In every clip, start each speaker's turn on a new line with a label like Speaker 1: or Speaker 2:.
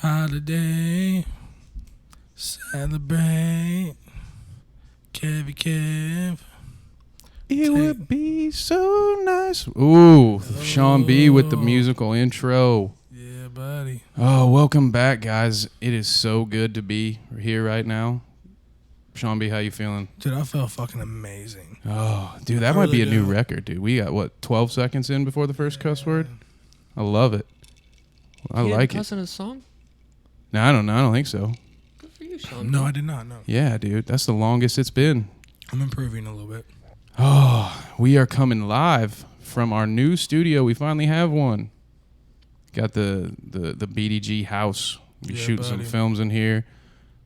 Speaker 1: Holiday, celebrate, Kev.
Speaker 2: It would be so nice. Ooh, Shawn B with the musical intro.
Speaker 1: Yeah, buddy.
Speaker 2: Oh, welcome back, guys. It is so good to be here right now. Shawn B, how you feeling?
Speaker 1: Dude, I felt fucking amazing.
Speaker 2: Oh, dude, that might be a new record, dude. We got, 12 seconds in before the first cuss word? I love it. I like it.
Speaker 3: Cuss in a song?
Speaker 2: No, I don't think so.
Speaker 3: Good for you, Shawn.
Speaker 1: No, I did not, no.
Speaker 2: Yeah, dude, that's the longest it's been.
Speaker 1: I'm improving a little bit.
Speaker 2: Oh, we are coming live from our new studio. We finally have one. Got the BDG house. We're shooting some films in here.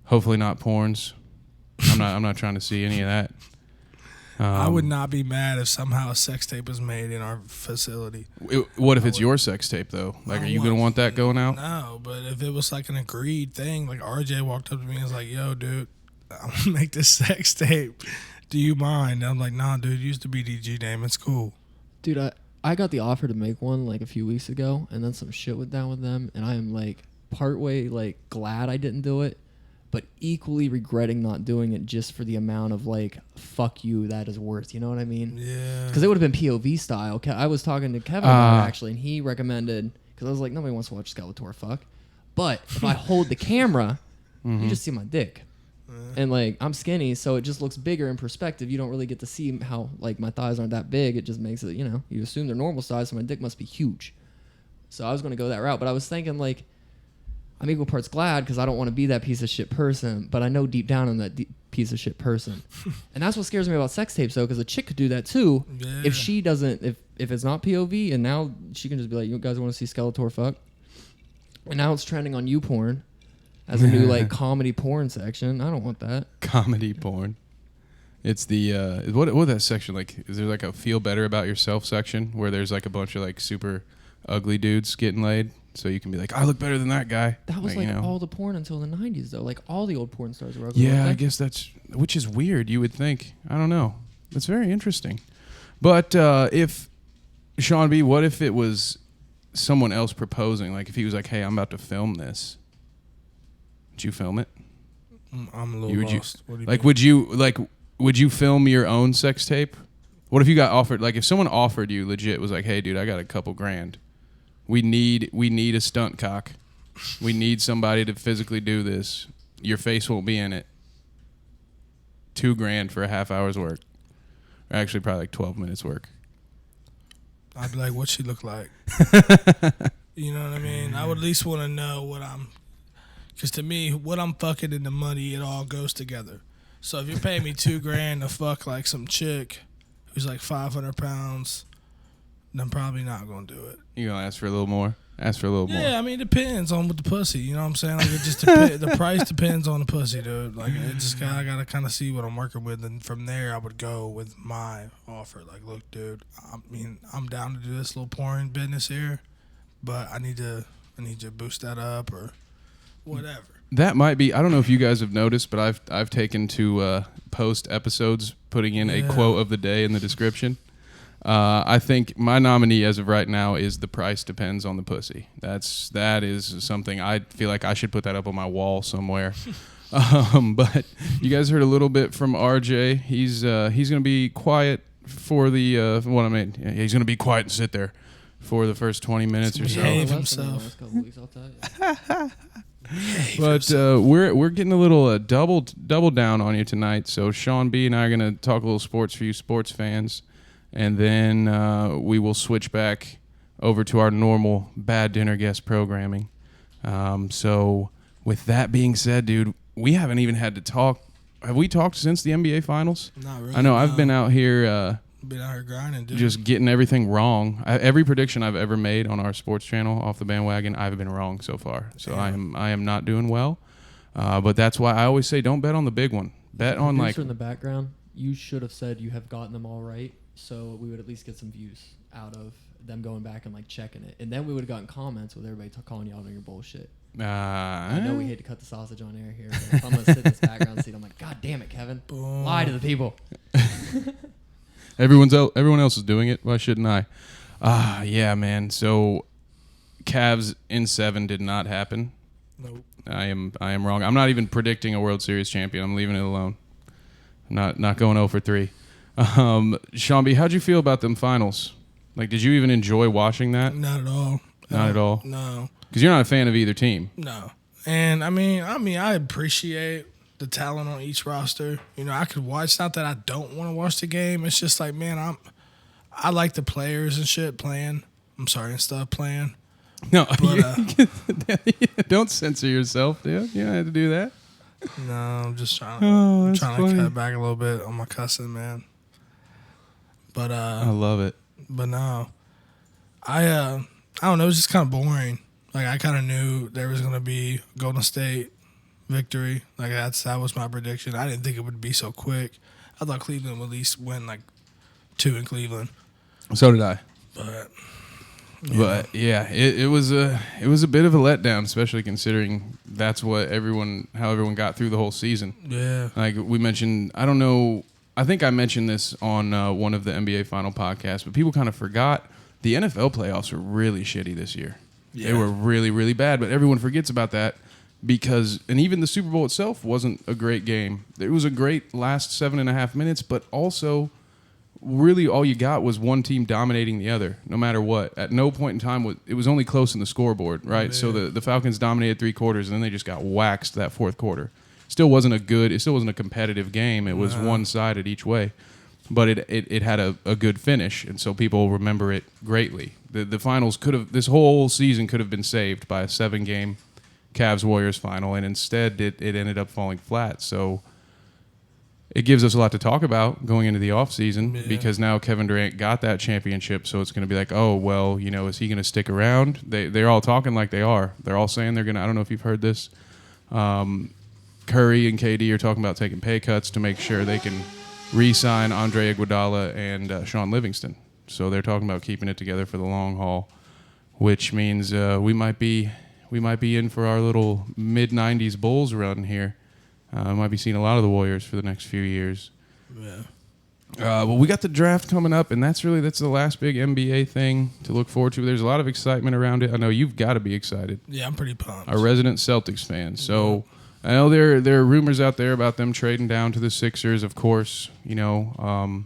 Speaker 2: Hopefully not porns. I'm not trying to see any of that.
Speaker 1: I would not be mad if somehow a sex tape was made in our facility.
Speaker 2: What if it's your sex tape though? Like, are you gonna want that going out?
Speaker 1: No, but if it was like an agreed thing, like RJ walked up to me and was like, "Yo, dude, I'm gonna make this sex tape. Do you mind?" And I'm like, "Nah, dude, use the BDG name. It's cool."
Speaker 3: Dude, I got the offer to make one like a few weeks ago, and then some shit went down with them, and I am like partway like glad I didn't do it, but equally regretting not doing it just for the amount of like fuck you that is worth. You know what I mean?
Speaker 1: Yeah.
Speaker 3: Because it would have been POV style. I was talking to Kevin about it actually, and he recommended, because I was like, nobody wants to watch Skeletor fuck, but if I hold the camera, you just see my dick. And like I'm skinny, so it just looks bigger in perspective. You don't really get to see how like my thighs aren't that big. It just makes it, you assume they're normal size, so my dick must be huge. So I was going to go that route, but I was thinking like I'm equal parts glad because I don't want to be that piece of shit person, but I know deep down I'm that piece of shit person. And that's what scares me about sex tapes though, because a chick could do that too if she doesn't, if it's not POV, and now she can just be like, you guys want to see Skeletor fuck? And now it's trending on YouPorn as a new like comedy porn section. I don't want that.
Speaker 2: Comedy porn. It's the what that section like? Is there like a feel better about yourself section where there's like a bunch of like super ugly dudes getting laid, so you can be like, I look better than that guy.
Speaker 3: That was like all the porn until the 90s though. Like all the old porn stars were ugly.
Speaker 2: Yeah, I guess which is weird. You would think. I don't know. That's very interesting. But if Shawn B, what if it was someone else proposing? Like if he was like, hey, I'm about to film this. Would you film it?
Speaker 1: I'm a little lost.
Speaker 2: Would you film your own sex tape? What if you got offered, like if someone offered you legit was like, hey dude, I got a couple grand. We need a stunt cock. We need somebody to physically do this. Your face won't be in it. $2,000 for a half hour's work. Or actually probably like 12 minutes work.
Speaker 1: I'd be like, what'd she look like? You know what I mean? I would at least want to know what because to me, what I'm fucking and the money, it all goes together. So if you're paying me $2,000 to fuck like some chick who's like 500 pounds, then I'm probably not going to do it.
Speaker 2: You gonna ask for a little more? Ask for a little more.
Speaker 1: Yeah, I mean, it depends on with the pussy. You know what I'm saying? Like, it just the price depends on the pussy, dude. Like, I gotta kind of see what I'm working with, and from there, I would go with my offer. Like, look, dude, I'm down to do this little porn business here, but I need to boost that up or whatever.
Speaker 2: That might be. I don't know if you guys have noticed, but I've taken to post episodes putting in a quote of the day in the description. I think my nominee as of right now is the price depends on the pussy. That is something I feel like I should put that up on my wall somewhere. But you guys heard a little bit from RJ. He's gonna be quiet for the what I mean. He's gonna be quiet and sit there for the first 20 minutes or so.
Speaker 1: Behave himself.
Speaker 2: But we're getting a little double down on you tonight. So Shawn B and I are gonna talk a little sports for you sports fans. And then we will switch back over to our normal Bad Dinner Guest programming. So with that being said, dude, we haven't even had to talk. Have we talked since the NBA Finals?
Speaker 1: Not really.
Speaker 2: I know. I've been out here
Speaker 1: grinding, dude.
Speaker 2: Just getting everything wrong. Every prediction I've ever made on our sports channel off the bandwagon, I've been wrong so far. So I am not doing well. But that's why I always say don't bet on the big one. Bet on like
Speaker 3: in the background. You should have said you have gotten them all right, so we would at least get some views out of them going back and like checking it, and then we would have gotten comments with everybody calling you out on your bullshit. I know we hate to cut the sausage on air here, but if I'm gonna sit in this background seat, I'm like, God damn it, Kevin, lie to the people.
Speaker 2: Everyone else is doing it. Why shouldn't I? Yeah, man. So Cavs in 7 did not happen.
Speaker 1: Nope.
Speaker 2: I am wrong. I'm not even predicting a World Series champion. I'm leaving it alone. I'm not going 0 for 3. Sean B, how'd you feel about them finals? Like, did you even enjoy watching that?
Speaker 1: Not at all.
Speaker 2: Not at all?
Speaker 1: No.
Speaker 2: Because you're not a fan of either team.
Speaker 1: No. And I appreciate the talent on each roster. You know, I could watch. It's not that I don't want to watch the game. It's just like, man, I like the players and shit playing. I'm sorry, and stuff playing.
Speaker 2: No,
Speaker 1: But,
Speaker 2: don't censor yourself, dude. You don't have to do that.
Speaker 1: no, I'm just trying
Speaker 2: Oh,
Speaker 1: to
Speaker 2: funny.
Speaker 1: cut back a little bit on my cussing, man. But
Speaker 2: I love it.
Speaker 1: But no, I don't know. It was just kind of boring. Like, I kind of knew there was gonna be Golden State victory. Like, that was my prediction. I didn't think it would be so quick. I thought Cleveland would at least win like 2 in Cleveland.
Speaker 2: So did I.
Speaker 1: But
Speaker 2: yeah, it was a bit of a letdown, especially considering that's how everyone got through the whole season.
Speaker 1: yeah,
Speaker 2: Like we mentioned, I don't know. I think I mentioned this on one of the NBA Final podcasts, but people kind of forgot the NFL playoffs were really shitty this year.
Speaker 1: Yeah.
Speaker 2: They were really, really bad, but everyone forgets about that and even the Super Bowl itself wasn't a great game. It was a great last 7.5 minutes, but also really all you got was one team dominating the other, no matter what. At no point in time, it was only close in the scoreboard, right?
Speaker 1: Yeah.
Speaker 2: So the Falcons dominated 3 quarters, and then they just got waxed that 4th quarter. It still wasn't a competitive game. It was one-sided each way. But it had a good finish, and so people remember it greatly. The finals this whole season could have been saved by a 7-game Cavs-Warriors final, and instead it ended up falling flat. So it gives us a lot to talk about going into the offseason because now Kevin Durant got that championship, so it's going to be like, oh, well, you know, is he going to stick around? They're all talking like they are. They're all saying they're going to – I don't know if you've heard this. Curry and KD are talking about taking pay cuts to make sure they can re-sign Andre Iguodala and Shawn Livingston. So they're talking about keeping it together for the long haul, which means we might be in for our little mid-'90s Bulls run here. Might be seeing a lot of the Warriors for the next few years.
Speaker 1: yeah.
Speaker 2: Well, we got the draft coming up, and that's the last big NBA thing to look forward to. There's a lot of excitement around it. I know you've got to be excited.
Speaker 1: Yeah, I'm pretty pumped.
Speaker 2: Our resident Celtics fan. So I know there are rumors out there about them trading down to the Sixers, of course. You know,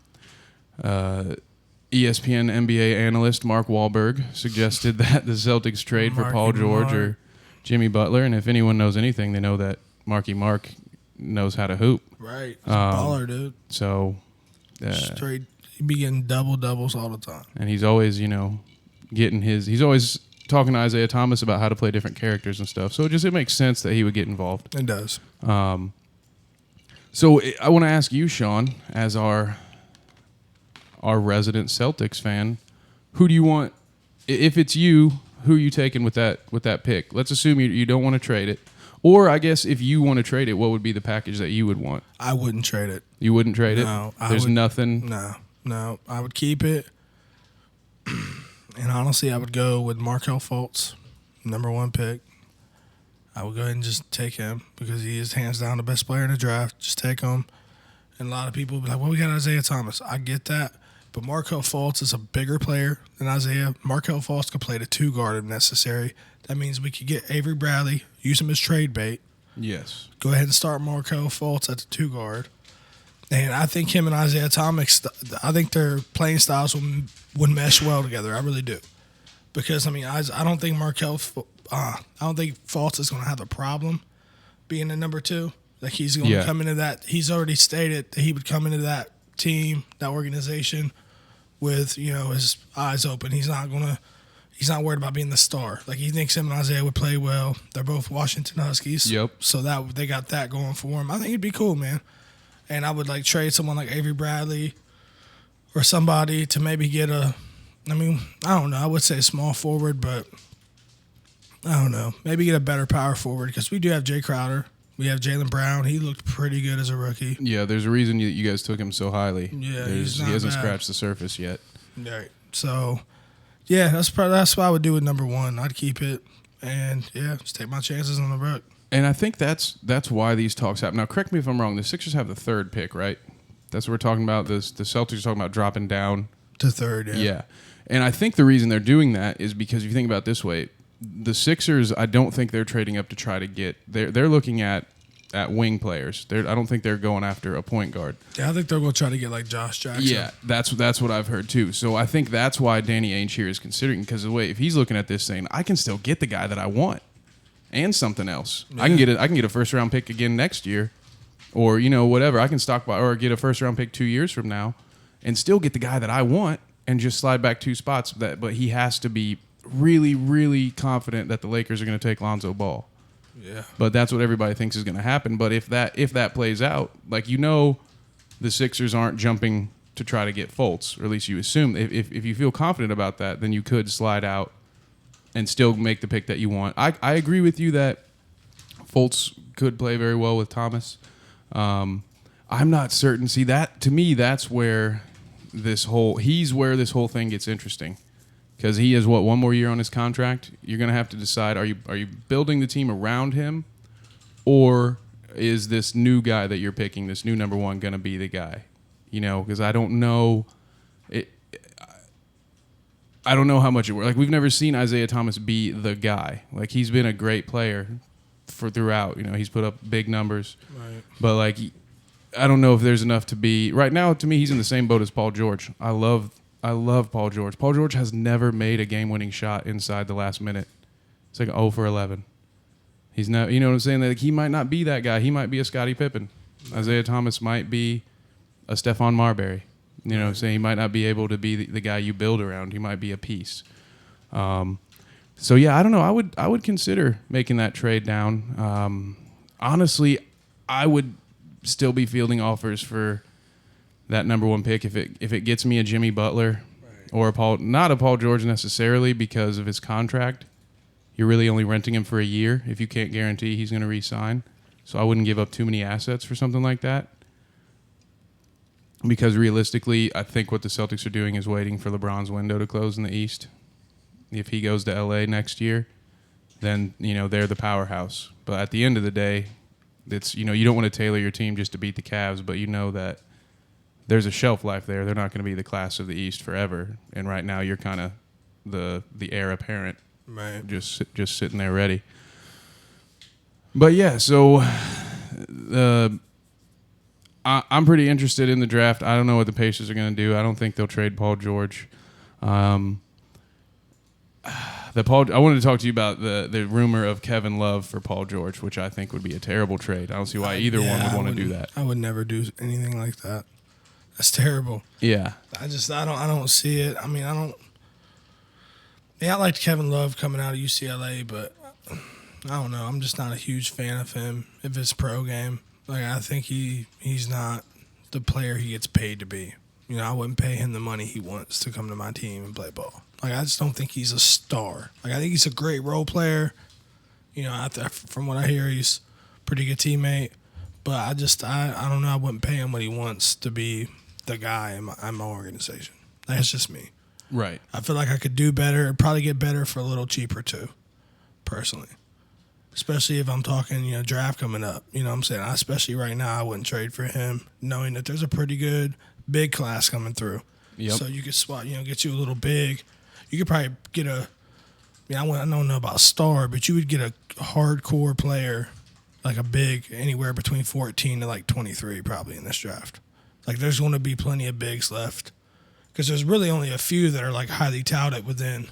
Speaker 2: ESPN NBA analyst Mark Wahlberg suggested that the Celtics trade for Paul George or Jimmy Butler. And if anyone knows anything, they know that Marky Mark knows how to hoop.
Speaker 1: Right. He's a baller, dude.
Speaker 2: So
Speaker 1: Straight, he be getting doubles all the time.
Speaker 2: and he's always, you know, he's always talking to Isaiah Thomas about how to play different characters and stuff. So it makes sense that he would get involved.
Speaker 1: It does.
Speaker 2: So I want to ask you, Sean, as our resident Celtics fan, who do you want? If it's you, who are you taking with that pick? Let's assume you don't want to trade it. Or I guess if you want to trade it, what would be the package that you would want?
Speaker 1: I wouldn't trade it.
Speaker 2: You wouldn't trade it?
Speaker 1: No.
Speaker 2: There's nothing?
Speaker 1: No. I would keep it. And honestly, I would go with Markelle Fultz, number 1 pick. I would go ahead and just take him because he is hands down the best player in the draft. Just take him. And a lot of people will be like, well, we got Isaiah Thomas. I get that. But Markelle Fultz is a bigger player than Isaiah. Markelle Fultz could play the 2 guard if necessary. That means we could get Avery Bradley, use him as trade bait.
Speaker 2: Yes.
Speaker 1: Go ahead and start Markelle Fultz at the 2 guard. And I think him and Isaiah Thomas, I think their playing styles would mesh well together. I really do. Because, I don't think I don't think Fultz is going to have a problem being the number 2. Like, he's going to come into that. He's already stated that he would come into that team, that organization, with, you know, his eyes open. He's not worried about being the star. Like, he thinks him and Isaiah would play well. They're both Washington Huskies.
Speaker 2: Yep.
Speaker 1: So they got that going for him. I think it'd be cool, man. And I would trade someone like Avery Bradley or somebody to maybe get I don't know. I would say a small forward, but I don't know. Maybe get a better power forward because we do have Jay Crowder. We have Jaylen Brown. He looked pretty good as a rookie.
Speaker 2: Yeah, there's a reason you guys took him so highly.
Speaker 1: Yeah,
Speaker 2: he hasn't
Speaker 1: bad.
Speaker 2: scratched the surface yet.
Speaker 1: Right. So, yeah, that's what I would do with number 1. I'd keep it and, just take my chances on the rook.
Speaker 2: And I think that's why these talks happen. Now, correct me if I'm wrong. The Sixers have the 3rd pick, right? That's what we're talking about. The Celtics are talking about dropping down
Speaker 1: to 3rd,
Speaker 2: Yeah. And I think the reason they're doing that is because if you think about it this way, the Sixers, I don't think they're trading up to try to get. They're looking at wing players. I don't think they're going after a point guard.
Speaker 1: Yeah, I think they're going to try to get like Josh Jackson.
Speaker 2: Yeah, that's what I've heard too. So I think that's why Danny Ainge here is considering, because if he's looking at this saying, I can still get the guy that I want and something else. Yeah. I can get a first round pick again next year, or whatever. I can stockpile or get a first round pick 2 years from now, and still get the guy that I want and just slide back 2 spots. But he has to be really, really confident that the Lakers are going to take Lonzo Ball.
Speaker 1: Yeah.
Speaker 2: But that's what everybody thinks is going to happen. But if that plays out, like the Sixers aren't jumping to try to get Fultz, or at least you assume. If you feel confident about that, then you could slide out and still make the pick that you want. I agree with you that Fultz could play very well with Thomas. I'm not certain. See, that to me, that's where this whole thing gets interesting. Because he has, one more year on his contract? You're going to have to decide, are you building the team around him, or is this new guy that you're picking, this new number one, going to be the guy? Because I don't know. I don't know how much it works. Like, we've never seen Isaiah Thomas be the guy. Like, he's been a great player throughout. He's put up big numbers.
Speaker 1: Right.
Speaker 2: But, like, I don't know if there's enough to be. Right now, to me, he's in the same boat as Paul George. I love Paul George. Paul George has never made a game-winning shot inside the last minute. It's like 0 for 11. He's not, you know what I'm saying? Like, he might not be that guy. He might be a Scottie Pippen. Isaiah Thomas might be a Stephon Marbury. You know what I'm saying? He might not be able to be the guy you build around. He might be a piece. So, yeah, I don't know. I would consider making that trade down. Honestly, I would still be fielding offers for that number one pick if it gets me a Jimmy Butler, or not a Paul George necessarily because of his contract. You're really only renting him for a year if you can't guarantee he's going to re-sign. So I wouldn't give up too many assets for something like that. Because realistically, I think what the Celtics are doing is waiting for LeBron's window to close in the East. If he goes to LA next year, then they're the powerhouse. But at the end of the day, it's you don't want to tailor your team just to beat the Cavs, but that there's a shelf life there. They're not going to be the class of the East forever. And right now, you're kind of the heir apparent,
Speaker 1: right?
Speaker 2: Just sitting there ready. But yeah, so I'm pretty interested in the draft. I don't know what the Pacers are going to do. I don't think they'll trade Paul George. I wanted to talk to you about the rumor of Kevin Love for Paul George, which I think would be a terrible trade. I don't see why either one would want to do that.
Speaker 1: I would never do anything like that. That's terrible.
Speaker 2: Yeah.
Speaker 1: I don't see it. I mean, I liked Kevin Love coming out of UCLA, but I don't know. I'm just not a huge fan of him if it's pro game. Like, I think he's not the player he gets paid to be. I wouldn't pay him the money he wants to come to my team and play ball. Like, I just don't think he's a star. Like, I think he's a great role player. From what I hear, he's a pretty good teammate. But I don't know. I wouldn't pay him what he wants to be the guy in my organization. That's just me.
Speaker 2: Right.
Speaker 1: I feel like I could do better, probably get better for a little cheaper too, personally. Especially if I'm talking, draft coming up. You know what I'm saying? Especially right now, I wouldn't trade for him, knowing that there's a pretty good big class coming through.
Speaker 2: Yep.
Speaker 1: So you could swap, get you a little big. You could probably get I don't know about star, but you would get a hardcore player, like a big, anywhere between 14 to like 23 probably in this draft. Like, there's going to be plenty of bigs left because there's really only a few that are like highly touted within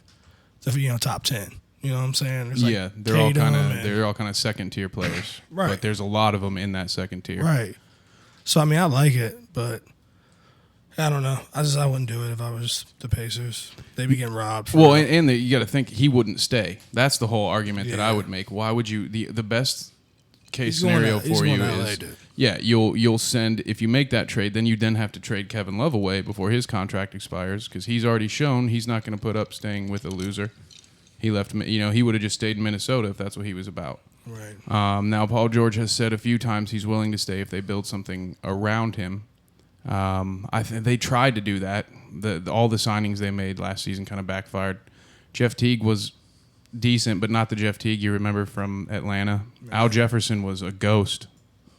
Speaker 1: the top 10. You know what I'm saying? There's
Speaker 2: they're all kind of second tier players.
Speaker 1: Right.
Speaker 2: But there's a lot of them in that second tier.
Speaker 1: Right. So I mean, I like it, but I don't know. I wouldn't do it if I was the Pacers. They'd be getting robbed.
Speaker 2: Well, and you got to think he wouldn't stay. That's the whole argument that I would make. Why would you? The best case scenario for you is you'll send, if you make that trade, then you have to trade Kevin Love away before his contract expires because he's already shown he's not going to put up staying with a loser. He left, he would have just stayed in Minnesota if that's what he was about.
Speaker 1: Right.
Speaker 2: Now, Paul George has said a few times he's willing to stay if they build something around him. I think they tried to do that. All the signings they made last season kind of backfired. Jeff Teague was decent, but not the Jeff Teague you remember from Atlanta. Right. Al Jefferson was a ghost.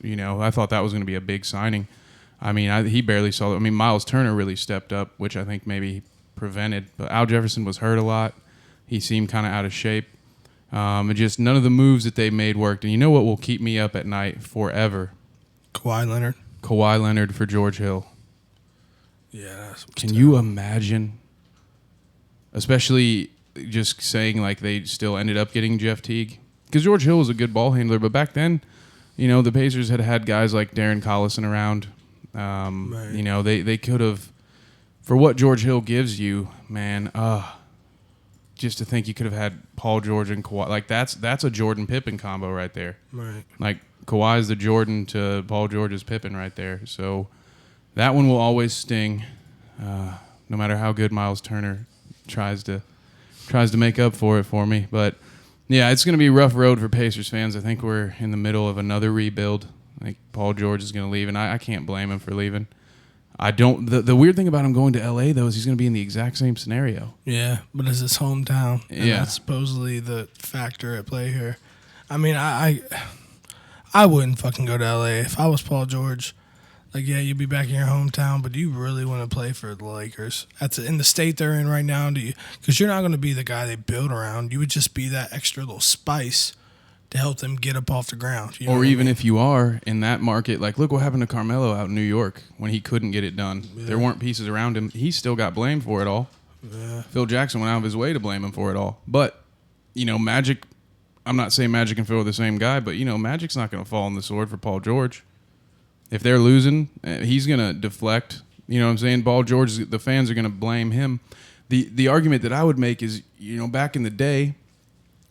Speaker 2: I thought that was going to be a big signing. I mean, he barely saw it. I mean, Miles Turner really stepped up, which I think maybe prevented. But Al Jefferson was hurt a lot. He seemed kind of out of shape. And just none of the moves that they made worked. And you know what will keep me up at night forever?
Speaker 1: Kawhi Leonard.
Speaker 2: Kawhi Leonard for George Hill.
Speaker 1: Yeah.
Speaker 2: Can you imagine? Especially just saying like they still ended up getting Jeff Teague. Because George Hill was a good ball handler. But back then, the Pacers had guys like Darren Collison around. Right. They could have, for what George Hill gives you, man, just to think you could have had Paul George and Kawhi. Like, that's a Jordan Pippen combo right there.
Speaker 1: Right.
Speaker 2: Like, Kawhi's the Jordan to Paul George's Pippen right there. So that one will always sting, no matter how good Miles Turner tries to make up for it for me. But, yeah, it's going to be a rough road for Pacers fans. I think we're in the middle of another rebuild. I think Paul George is going to leave, and I can't blame him for leaving. I don't. The weird thing about him going to L.A., though, is he's going to be in the exact same scenario.
Speaker 1: Yeah, but it's his hometown. And
Speaker 2: yeah.
Speaker 1: That's supposedly the factor at play here. I mean, I wouldn't fucking go to L.A. if I was Paul George. Like, yeah, you'd be back in your hometown, but do you really want to play for the Lakers? In the state they're in right now, because you're not going to be the guy they build around. You would just be that extra little spice to help them get up off the ground.
Speaker 2: Or even if you are in that market, like, look what happened to Carmelo out in New York when he couldn't get it done. Yeah. There weren't pieces around him. He still got blamed for it all. Yeah. Phil Jackson went out of his way to blame him for it all. But, Magic, I'm not saying Magic and Phil are the same guy, but, Magic's not going to fall on the sword for Paul George. If they're losing, he's going to deflect. You know what I'm saying? Paul George, the fans are going to blame him. The argument that I would make is, back in the day,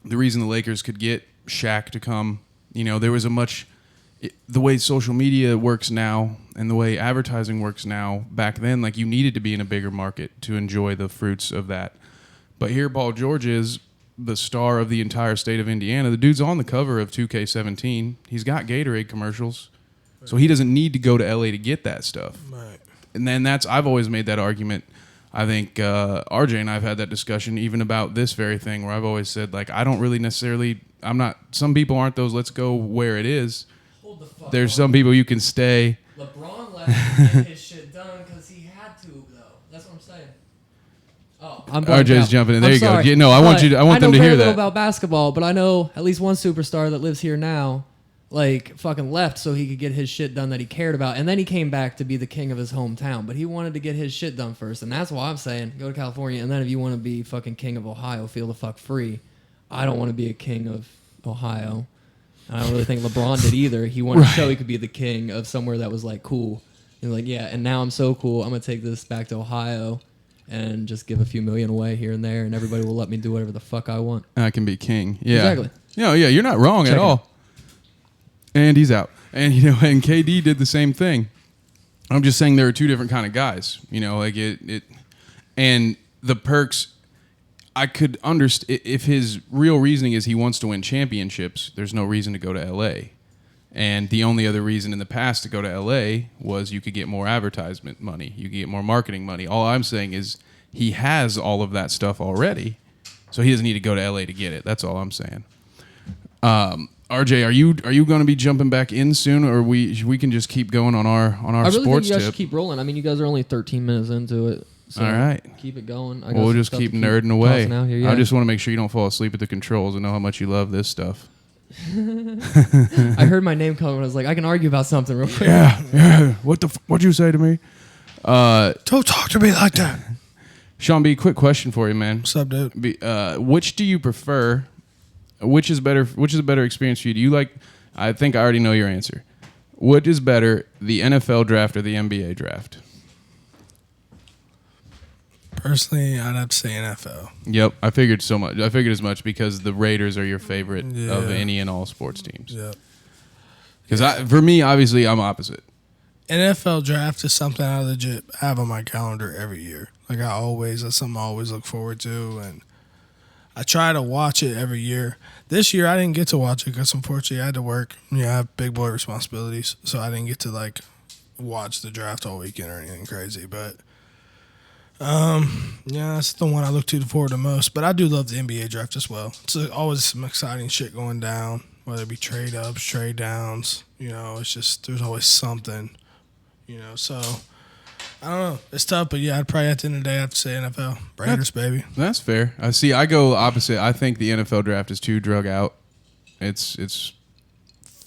Speaker 2: the reason the Lakers could get Shaq to come, there was the way social media works now and the way advertising works now, back then, like, you needed to be in a bigger market to enjoy the fruits of that. But here Paul George is the star of the entire state of Indiana. The dude's on the cover of 2K17. He's got Gatorade commercials. So he doesn't need to go to LA to get that stuff. Right. And then I've always made that argument. I think RJ and I have had that discussion even about this very thing where I've always said, like, I don't really necessarily, some people aren't those let's go where it is.
Speaker 3: Hold the fuck
Speaker 2: There's
Speaker 3: on.
Speaker 2: some people you can stay.
Speaker 3: LeBron left to get his shit done because he had to, though. That's what I'm saying. Oh,
Speaker 2: RJ's jumping in. There you go. Yeah, no, I want them to hear that. I know very little
Speaker 3: about basketball, but I know at least one superstar that lives here now, like, fucking left so he could get his shit done that he cared about. And then he came back to be the king of his hometown. But he wanted to get his shit done first. And that's why I'm saying, go to California. And then if you want to be fucking king of Ohio, feel the fuck free. I don't want to be a king of Ohio. And I don't really think LeBron did either. He wanted to show he could be the king of somewhere that was, like, cool. He's like, yeah, and now I'm so cool, I'm going to take this back to Ohio and just give a few million away here and there. And everybody will let me do whatever the fuck I want.
Speaker 2: I can be king. Yeah.
Speaker 3: Exactly.
Speaker 2: Yeah, you're not wrong at all. And he's out. And, and KD did the same thing. I'm just saying there are two different kind of guys. Like it and the perks, I could understand if his real reasoning is he wants to win championships, there's no reason to go to LA. And the only other reason in the past to go to LA was you could get more advertisement money. You could get more marketing money. All I'm saying is he has all of that stuff already. So he doesn't need to go to LA to get it. That's all I'm saying. RJ, are you going to be jumping back in soon, or we can just keep going on our sports tip?
Speaker 3: I really think you guys should keep rolling. I mean, you guys are only 13 minutes into it. So
Speaker 2: all right.
Speaker 3: Keep it going.
Speaker 2: We'll just keep nerding away.
Speaker 3: Here, yeah.
Speaker 2: I just want to make sure you don't fall asleep at the controls and know how much you love this stuff.
Speaker 3: I heard my name come and I was like, I can argue about something real quick.
Speaker 2: Yeah. What'd you say to me?
Speaker 1: Don't talk to me like that.
Speaker 2: Shawn B, quick question for you, man.
Speaker 1: What's up, dude?
Speaker 2: Which do you prefer? Which is better? Which is a better experience for you? Do you like? I think I already know your answer. What is better, the NFL draft or the NBA draft?
Speaker 1: Personally, I'd have to say NFL.
Speaker 2: Yep, I figured so much. I figured as much because the Raiders are your favorite of any and all sports teams.
Speaker 1: Yep.
Speaker 2: Because for me, obviously, I'm opposite.
Speaker 1: NFL draft is something I legit have on my calendar every year. Like that's something I always look forward to, and I try to watch it every year. This year, I didn't get to watch it because, unfortunately, I had to work. I have big boy responsibilities, so I didn't get to, watch the draft all weekend or anything crazy. But, that's the one I look forward to most. But I do love the NBA draft as well. It's always some exciting shit going down, whether it be trade ups, trade downs. It's just there's always something, so... I don't know. It's tough, but yeah, I'd probably at the end of the day have to say NFL. Raiders, baby.
Speaker 2: That's fair. I go opposite. I think the NFL draft is too drug out. It's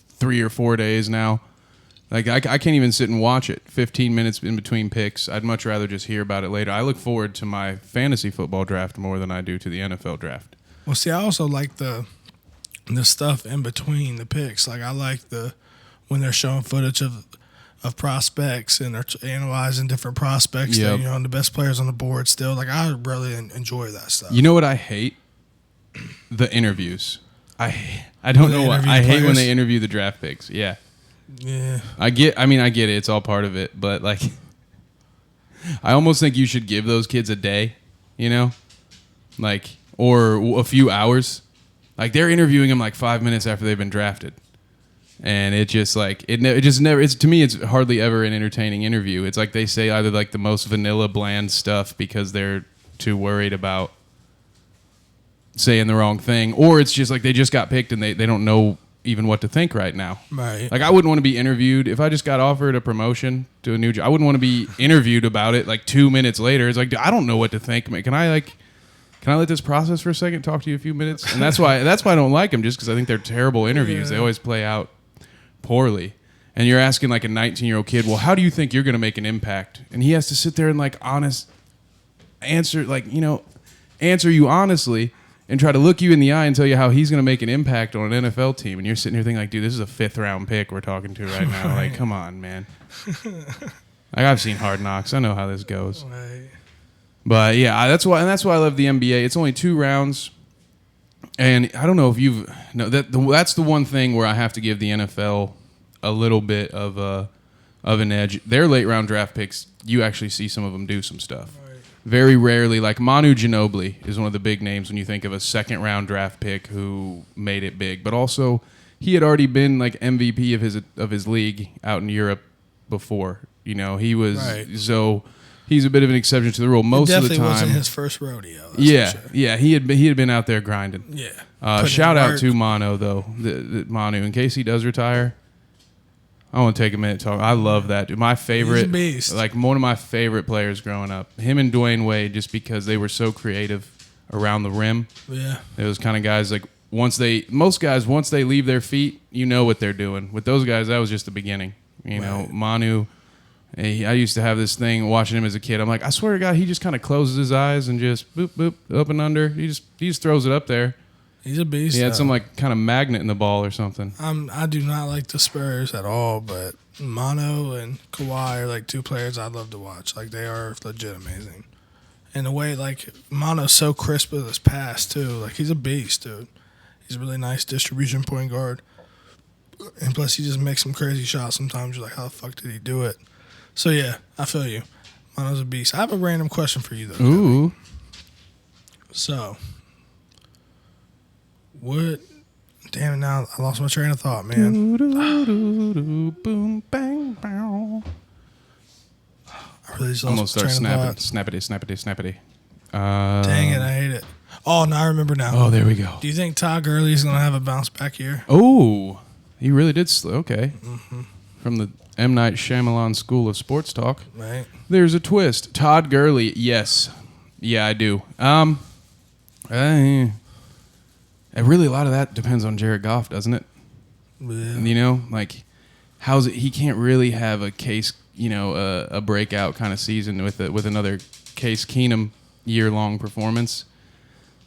Speaker 2: 3 or 4 days now. Like I can't even sit and watch it. 15 minutes in between picks. I'd much rather just hear about it later. I look forward to my fantasy football draft more than I do to the NFL draft.
Speaker 1: Well, see, I also like the stuff in between the picks. Like I like when they're showing footage of prospects and they're analyzing different prospects.
Speaker 2: Yep.
Speaker 1: That, you know, and the best players on the board still. Like I really enjoy that stuff.
Speaker 2: You know what I hate? The interviews. I don't know why. I hate when they interview the draft picks. Yeah.
Speaker 1: Yeah.
Speaker 2: I get it. It's all part of it. But, like, I almost think you should give those kids a day, you know? Like, or a few hours. Like, they're interviewing them, like, 5 minutes after they've been drafted. And it just, like, it just never, to me, it's hardly ever an entertaining interview. It's like they say either, like, the most vanilla, bland stuff because they're too worried about saying the wrong thing. Or it's just, like, they just got picked and they don't know even what to think right now.
Speaker 1: Right.
Speaker 2: Like I wouldn't want to be interviewed if I just got offered a promotion to a new job. I wouldn't want to be interviewed about it like 2 minutes later. It's like I don't know what to think. Can I let this process for a second? Talk to you a few minutes. And that's why I don't like them, just because I think they're terrible interviews.
Speaker 1: Yeah.
Speaker 2: They always play out poorly. And you're asking like a 19-year-old kid, well, how do you think you're going to make an impact? And he has to sit there and like answer you honestly. And try to look you in the eye and tell you how he's going to make an impact on an NFL team. And you're sitting here thinking, like, dude, this is a 5th-round pick we're talking to right now. Like, come on, man. Like, I've seen Hard Knocks. I know how this goes.
Speaker 1: Right.
Speaker 2: But, yeah, that's why I love the NBA. It's only 2 rounds. And I don't know if you've... No, that's the one thing where I have to give the NFL a little bit of an edge. Their late-round draft picks, you actually see some of them do some stuff. Very rarely, like Manu Ginobili is one of the big names when you think of a second-round draft pick who made it big. But also, he had already been like MVP of his league out in Europe before. You know, he was so he's a bit of an exception to the rule. Most of the time,
Speaker 1: definitely wasn't his first rodeo.
Speaker 2: Yeah,
Speaker 1: for sure.
Speaker 2: yeah, he had been out there grinding.
Speaker 1: Yeah.
Speaker 2: Shout out to Manu though, Manu. In case he does retire, I want to take a minute to talk. I love that dude. My favorite,
Speaker 1: He's a beast.
Speaker 2: like one of my favorite players growing up. Him and Dwayne Wade, just because they were so creative around the rim.
Speaker 1: Yeah.
Speaker 2: Those kind of guys, like once they leave their feet, you know what they're doing. With those guys, that was just the beginning. You know, Manu. I used to have this thing watching him as a kid. I'm like, I swear to God, he just kind of closes his eyes and just boop boop up and under. He just throws it up there.
Speaker 1: He's a beast.
Speaker 2: He had some like kind of magnet in the ball or something.
Speaker 1: I do not like the Spurs at all, but Mano and Kawhi are like 2 players I'd love to watch. Like they are legit amazing. And the way like Mano's so crisp with his pass too. Like he's a beast, dude. He's a really nice distribution point guard. And plus he just makes some crazy shots sometimes. You're like, how the fuck did he do it? So yeah, I feel you. Mano's a beast. I have a random question for you though.
Speaker 2: Ooh.
Speaker 1: So what? Damn it! Now I lost my train of thought, man.
Speaker 2: Boom, bang, bow.
Speaker 1: I really just
Speaker 2: I'm gonna
Speaker 1: lost my
Speaker 2: start
Speaker 1: train of thought.
Speaker 2: snappity.
Speaker 1: Dang it! I hate it. Oh, no, I remember now.
Speaker 2: Oh, there we go.
Speaker 1: Do you think Todd Gurley is gonna have a bounce back year?
Speaker 2: Oh, he really did. Okay. Mm-hmm. From the M. Night Shyamalan School of Sports Talk.
Speaker 1: Right.
Speaker 2: There's a twist. Todd Gurley. Yes. Yeah, I do. Really, a lot of that depends on Jared Goff, doesn't it?
Speaker 1: Yeah.
Speaker 2: You know, like, how's it? He can't really have a Case, a breakout kind of season with another Case Keenum year-long performance.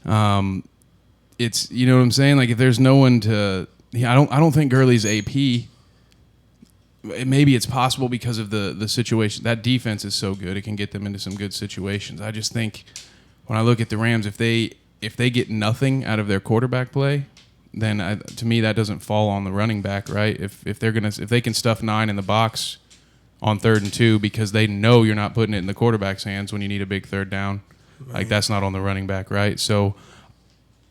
Speaker 2: It's, you know what I'm saying? Like, if there's no one to, I don't think Gurley's AP. Maybe it's possible because of the situation. That defense is so good; it can get them into some good situations. I just think when I look at the Rams, if they get nothing out of their quarterback play, then to me that doesn't fall on the running back, right? If they can stuff 9 in the box on 3rd and 2 because they know you're not putting it in the quarterback's hands when you need a big 3rd down, like that's not on the running back, right? So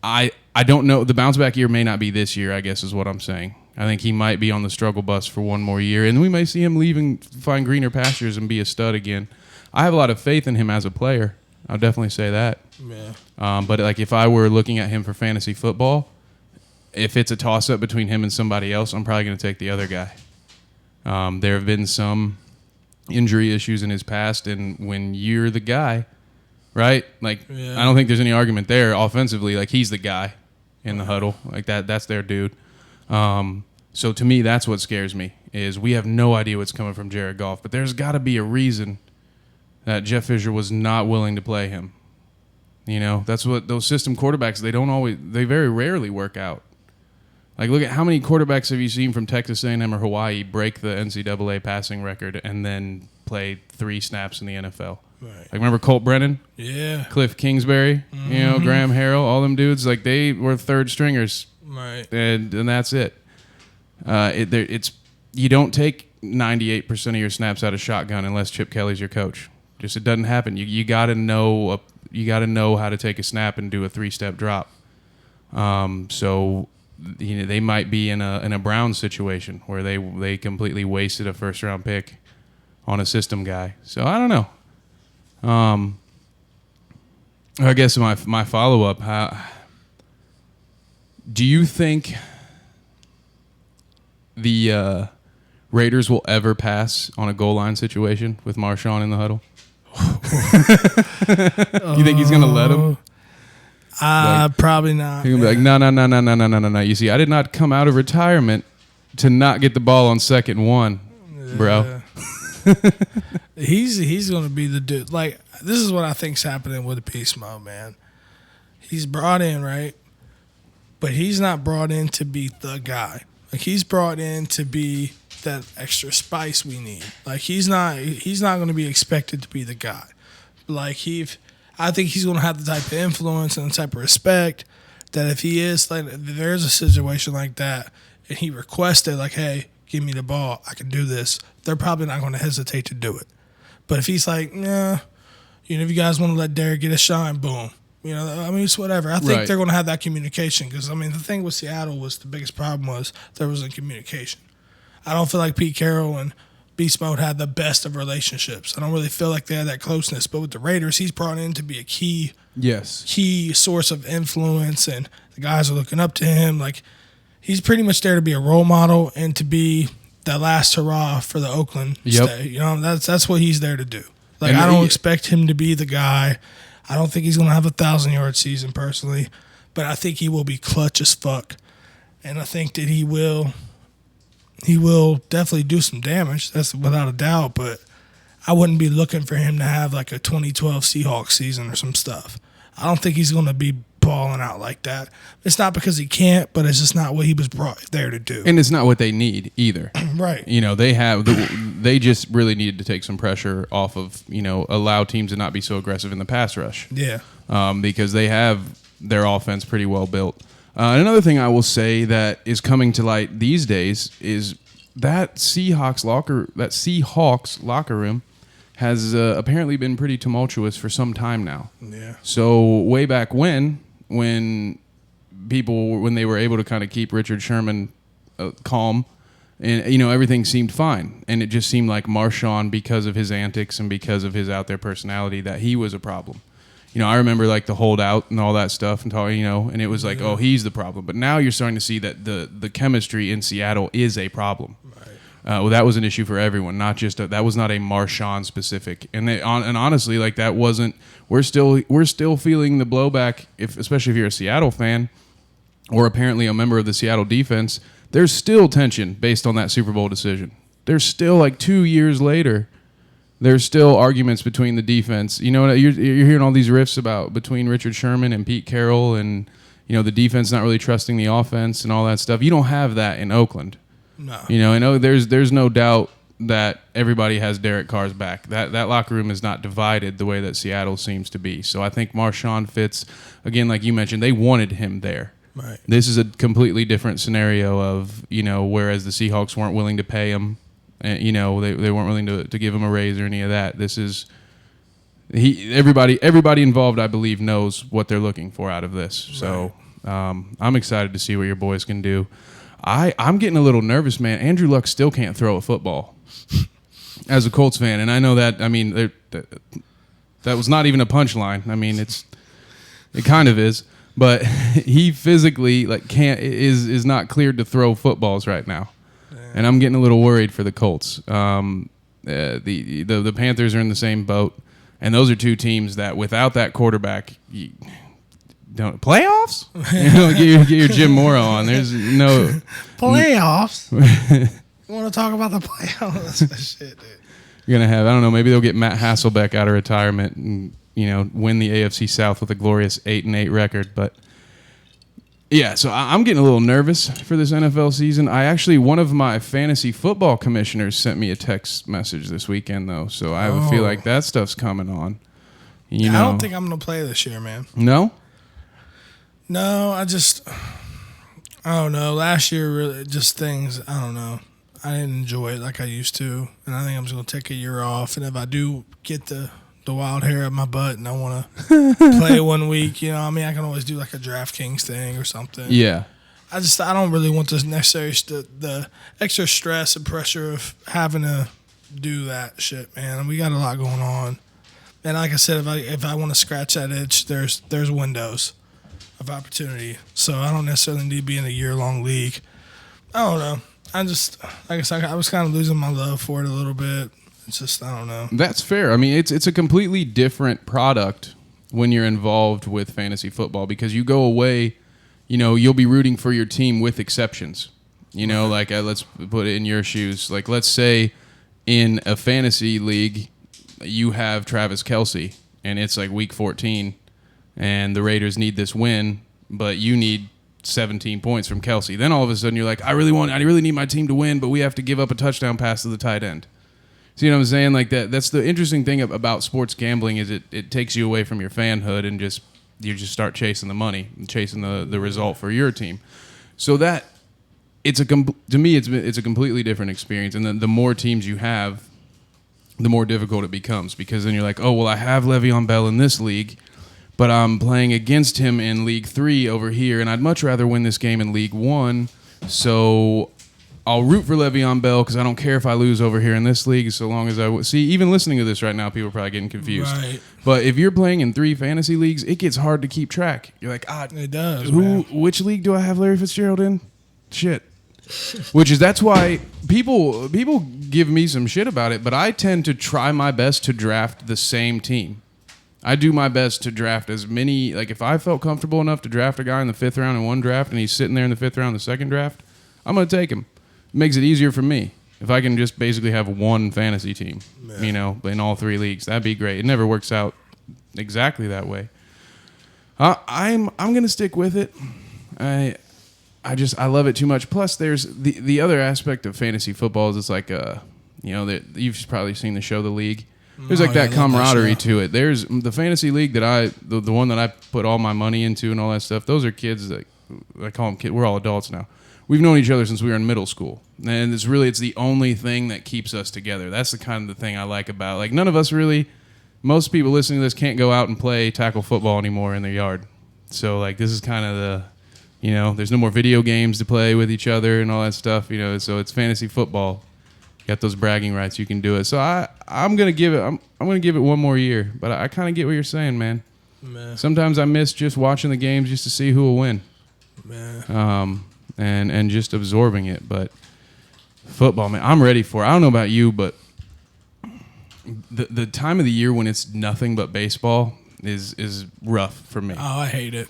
Speaker 2: I don't know. The bounce back year may not be this year, I guess is what I'm saying. I think he might be on the struggle bus for one more year, and we may see him leave and find greener pastures and be a stud again. I have a lot of faith in him as a player. I'll definitely say that.
Speaker 1: Yeah.
Speaker 2: But like if I were looking at him for fantasy football, if it's a toss-up between him and somebody else, I'm probably going to take the other guy. There have been some injury issues in his past, and when you're the guy, right? Like,
Speaker 1: Yeah.
Speaker 2: I don't think there's any argument there offensively. Like, he's the guy in the huddle. Like, that's their dude. So to me, that's what scares me, is we have no idea what's coming from Jared Goff, but there's got to be a reason that Jeff Fisher was not willing to play him. You know, that's what those system quarterbacks, they very rarely work out. Like, look at how many quarterbacks have you seen from Texas A&M or Hawaii break the NCAA passing record and then play 3 snaps in the NFL?
Speaker 1: Right.
Speaker 2: Like, remember Colt Brennan?
Speaker 1: Yeah.
Speaker 2: Cliff Kingsbury?
Speaker 1: Mm-hmm.
Speaker 2: You know, Graham Harrell? All them dudes, like, they were third stringers.
Speaker 1: Right.
Speaker 2: And that's it. You don't take 98% of your snaps out of shotgun unless Chip Kelly's your coach. Just, it doesn't happen. You got to know how to take a snap and do a 3-step drop. So, you know, they might be in a Browns situation where they completely wasted a first-round pick on a system guy. So I don't know. I guess my follow-up, do you think the Raiders will ever pass on a goal line situation with Marshawn in the huddle? You think he's going to let him?
Speaker 1: Probably not.
Speaker 2: He's going to be like, no. You see, I did not come out of retirement to not get the ball on 2nd and 1, bro.
Speaker 1: He's going to be the dude. Like, this is what I think's happening with the Beast Mode, man. He's brought in, right? But he's not brought in to be the guy. Like, he's brought in to be that extra spice we need. Like, he's not going to be expected to be the guy. Like, I think he's going to have the type of influence and the type of respect that if he is, like, if there's a situation like that and he requested, like, hey, give me the ball, I can do this, they're probably not going to hesitate to do it. But if he's like, nah, you know, if you guys want to let Derek get a shine, boom. You know, I mean, it's whatever. I think they're going to have that communication because, I mean, the thing with Seattle was the biggest problem was there wasn't communication. I don't feel like Pete Carroll and Beast Mode had the best of relationships. I don't really feel like they had that closeness. But with the Raiders, he's brought in to be a key source of influence, and the guys are looking up to him. Like, he's pretty much there to be a role model and to be that last hurrah for the Oakland stay. You know, that's what he's there to do. Like, I don't expect him to be the guy. I don't think he's going to have a 1,000-yard season personally, but I think he will be clutch as fuck. And I think that he will definitely do some damage. That's without a doubt, but I wouldn't be looking for him to have like a 2012 Seahawks season or some stuff. I don't think he's going to be balling out like that. It's not because he can't, but it's just not what he was brought there to do.
Speaker 2: And it's not what they need either.
Speaker 1: Right.
Speaker 2: You know, they just really needed to take some pressure off of, you know, allow teams to not be so aggressive in the pass rush.
Speaker 1: Yeah.
Speaker 2: Because they have their offense pretty well built. Another thing I will say that is coming to light these days is that Seahawks locker room has apparently been pretty tumultuous for some time now.
Speaker 1: Yeah.
Speaker 2: So way back when they were able to kind of keep Richard Sherman calm, and you know, everything seemed fine, and it just seemed like Marshawn, because of his antics and because of his out there personality, that he was a problem. You know, I remember like the holdout and all that stuff, and you know, and it was like, oh, he's the problem. But now you're starting to see that the chemistry in Seattle is a problem. Right. Well, that was an issue for everyone, not just that was not a Marshawn specific. And honestly, like that wasn't. We're still feeling the blowback, especially if you're a Seattle fan, or apparently a member of the Seattle defense. There's still tension based on that Super Bowl decision. There's still, like 2 years later, there's still arguments between the defense. You know, you're hearing all these riffs about between Richard Sherman and Pete Carroll, and you know the defense not really trusting the offense and all that stuff. You don't have that in Oakland.
Speaker 1: No.
Speaker 2: You know, I know there's no doubt that everybody has Derek Carr's back. That locker room is not divided the way that Seattle seems to be. So I think Marshawn fits, again, like you mentioned, they wanted him there.
Speaker 1: Right.
Speaker 2: This is a completely different scenario of, you know, whereas the Seahawks weren't willing to pay him, and, you know, they weren't willing to give him a raise or any of that. This is everybody involved, I believe, knows what they're looking for out of this. Right. So I'm excited to see what your boys can do. I'm getting a little nervous, man. Andrew Luck still can't throw a football as a Colts fan, and I know that. I mean, that was not even a punchline. I mean, it kind of is, but he physically is not cleared to throw footballs right now, and I'm getting a little worried for the Colts. The Panthers are in the same boat, and those are two teams that without that quarterback, you don't playoffs. Get your Jim Mora on. There's no
Speaker 1: playoffs. You want to talk about the playoffs? Shit, dude.
Speaker 2: You're gonna have, I don't know, maybe they'll get Matt Hasselbeck out of retirement and win the AFC South with a glorious 8-8 record, but. Yeah, so I'm getting a little nervous for this NFL season. One of my fantasy football commissioners sent me a text message this weekend, though, so I feel like that stuff's coming on. I
Speaker 1: don't think I'm going to play this year, man.
Speaker 2: No?
Speaker 1: No, I don't know. Last year, really, just things, I don't know. I didn't enjoy it like I used to, and I think I'm just going to take a year off, and if I do get the wild hair up my butt and I want to play 1 week, I can always do like a DraftKings thing or something.
Speaker 2: Yeah.
Speaker 1: I don't really want the necessary the extra stress and pressure of having to do that shit, man. We got a lot going on. And like I said, if I want to scratch that itch, there's windows of opportunity. So I don't necessarily need to be in a year-long league. I don't know. Like I said, I was kind of losing my love for it a little bit. It's just, I don't know.
Speaker 2: That's fair. I mean, it's a completely different product when you're involved with fantasy football because you go away, you'll be rooting for your team with exceptions. Like let's put it in your shoes. Like let's say in a fantasy league, you have Travis Kelce and it's like week 14 and the Raiders need this win, but you need 17 points from Kelce. Then all of a sudden you're like, I really need my team to win, but we have to give up a touchdown pass to the tight end. See what I'm saying? Like that's the interesting thing about sports gambling is it takes you away from your fanhood and you just start chasing the money, chasing the result for your team. So that to me it's a completely different experience. And then the more teams you have, the more difficult it becomes because then you're like, oh well, I have Le'Veon Bell in this league, but I'm playing against him in League 3 over here, and I'd much rather win this game in League 1. So I'll root for Le'Veon Bell because I don't care if I lose over here in this league so long as see, even listening to this right now, people are probably getting confused.
Speaker 1: Right.
Speaker 2: But if you're playing in 3 fantasy leagues, it gets hard to keep track. You're like,
Speaker 1: it does.
Speaker 2: Which league do I have Larry Fitzgerald in? Shit. That's why people give me some shit about it, but I tend to try my best to draft the same team. I do my best to draft as many, like if I felt comfortable enough to draft a guy in the 5th round in one draft and he's sitting there in the 5th round in the second draft, I'm going to take him. Makes it easier for me if I can just basically have one fantasy team, in all 3 leagues. That'd be great. It never works out exactly that way. I'm gonna stick with it. I love it too much. Plus, there's the other aspect of fantasy football is it's like you've probably seen the show The League. There's that camaraderie to it. There's the fantasy league that the one that I put all my money into and all that stuff. Those are kids that I call them kids. We're all adults now. We've known each other since we were in middle school, and it's the only thing that keeps us together. That's the kind of the thing I like about, like, none of us really, most people listening to this can't go out and play tackle football anymore in their yard. So, like, this is kind of there's no more video games to play with each other and all that stuff, so it's fantasy football. You got those bragging rights, you can do it. So I'm going to give it one more year, but I kind of get what you're saying, man. Sometimes I miss just watching the games just to see who will win. And just absorbing it. But football, man, I'm ready for it. I don't know about you, but the time of the year when it's nothing but baseball is rough for me.
Speaker 1: Oh, I hate it.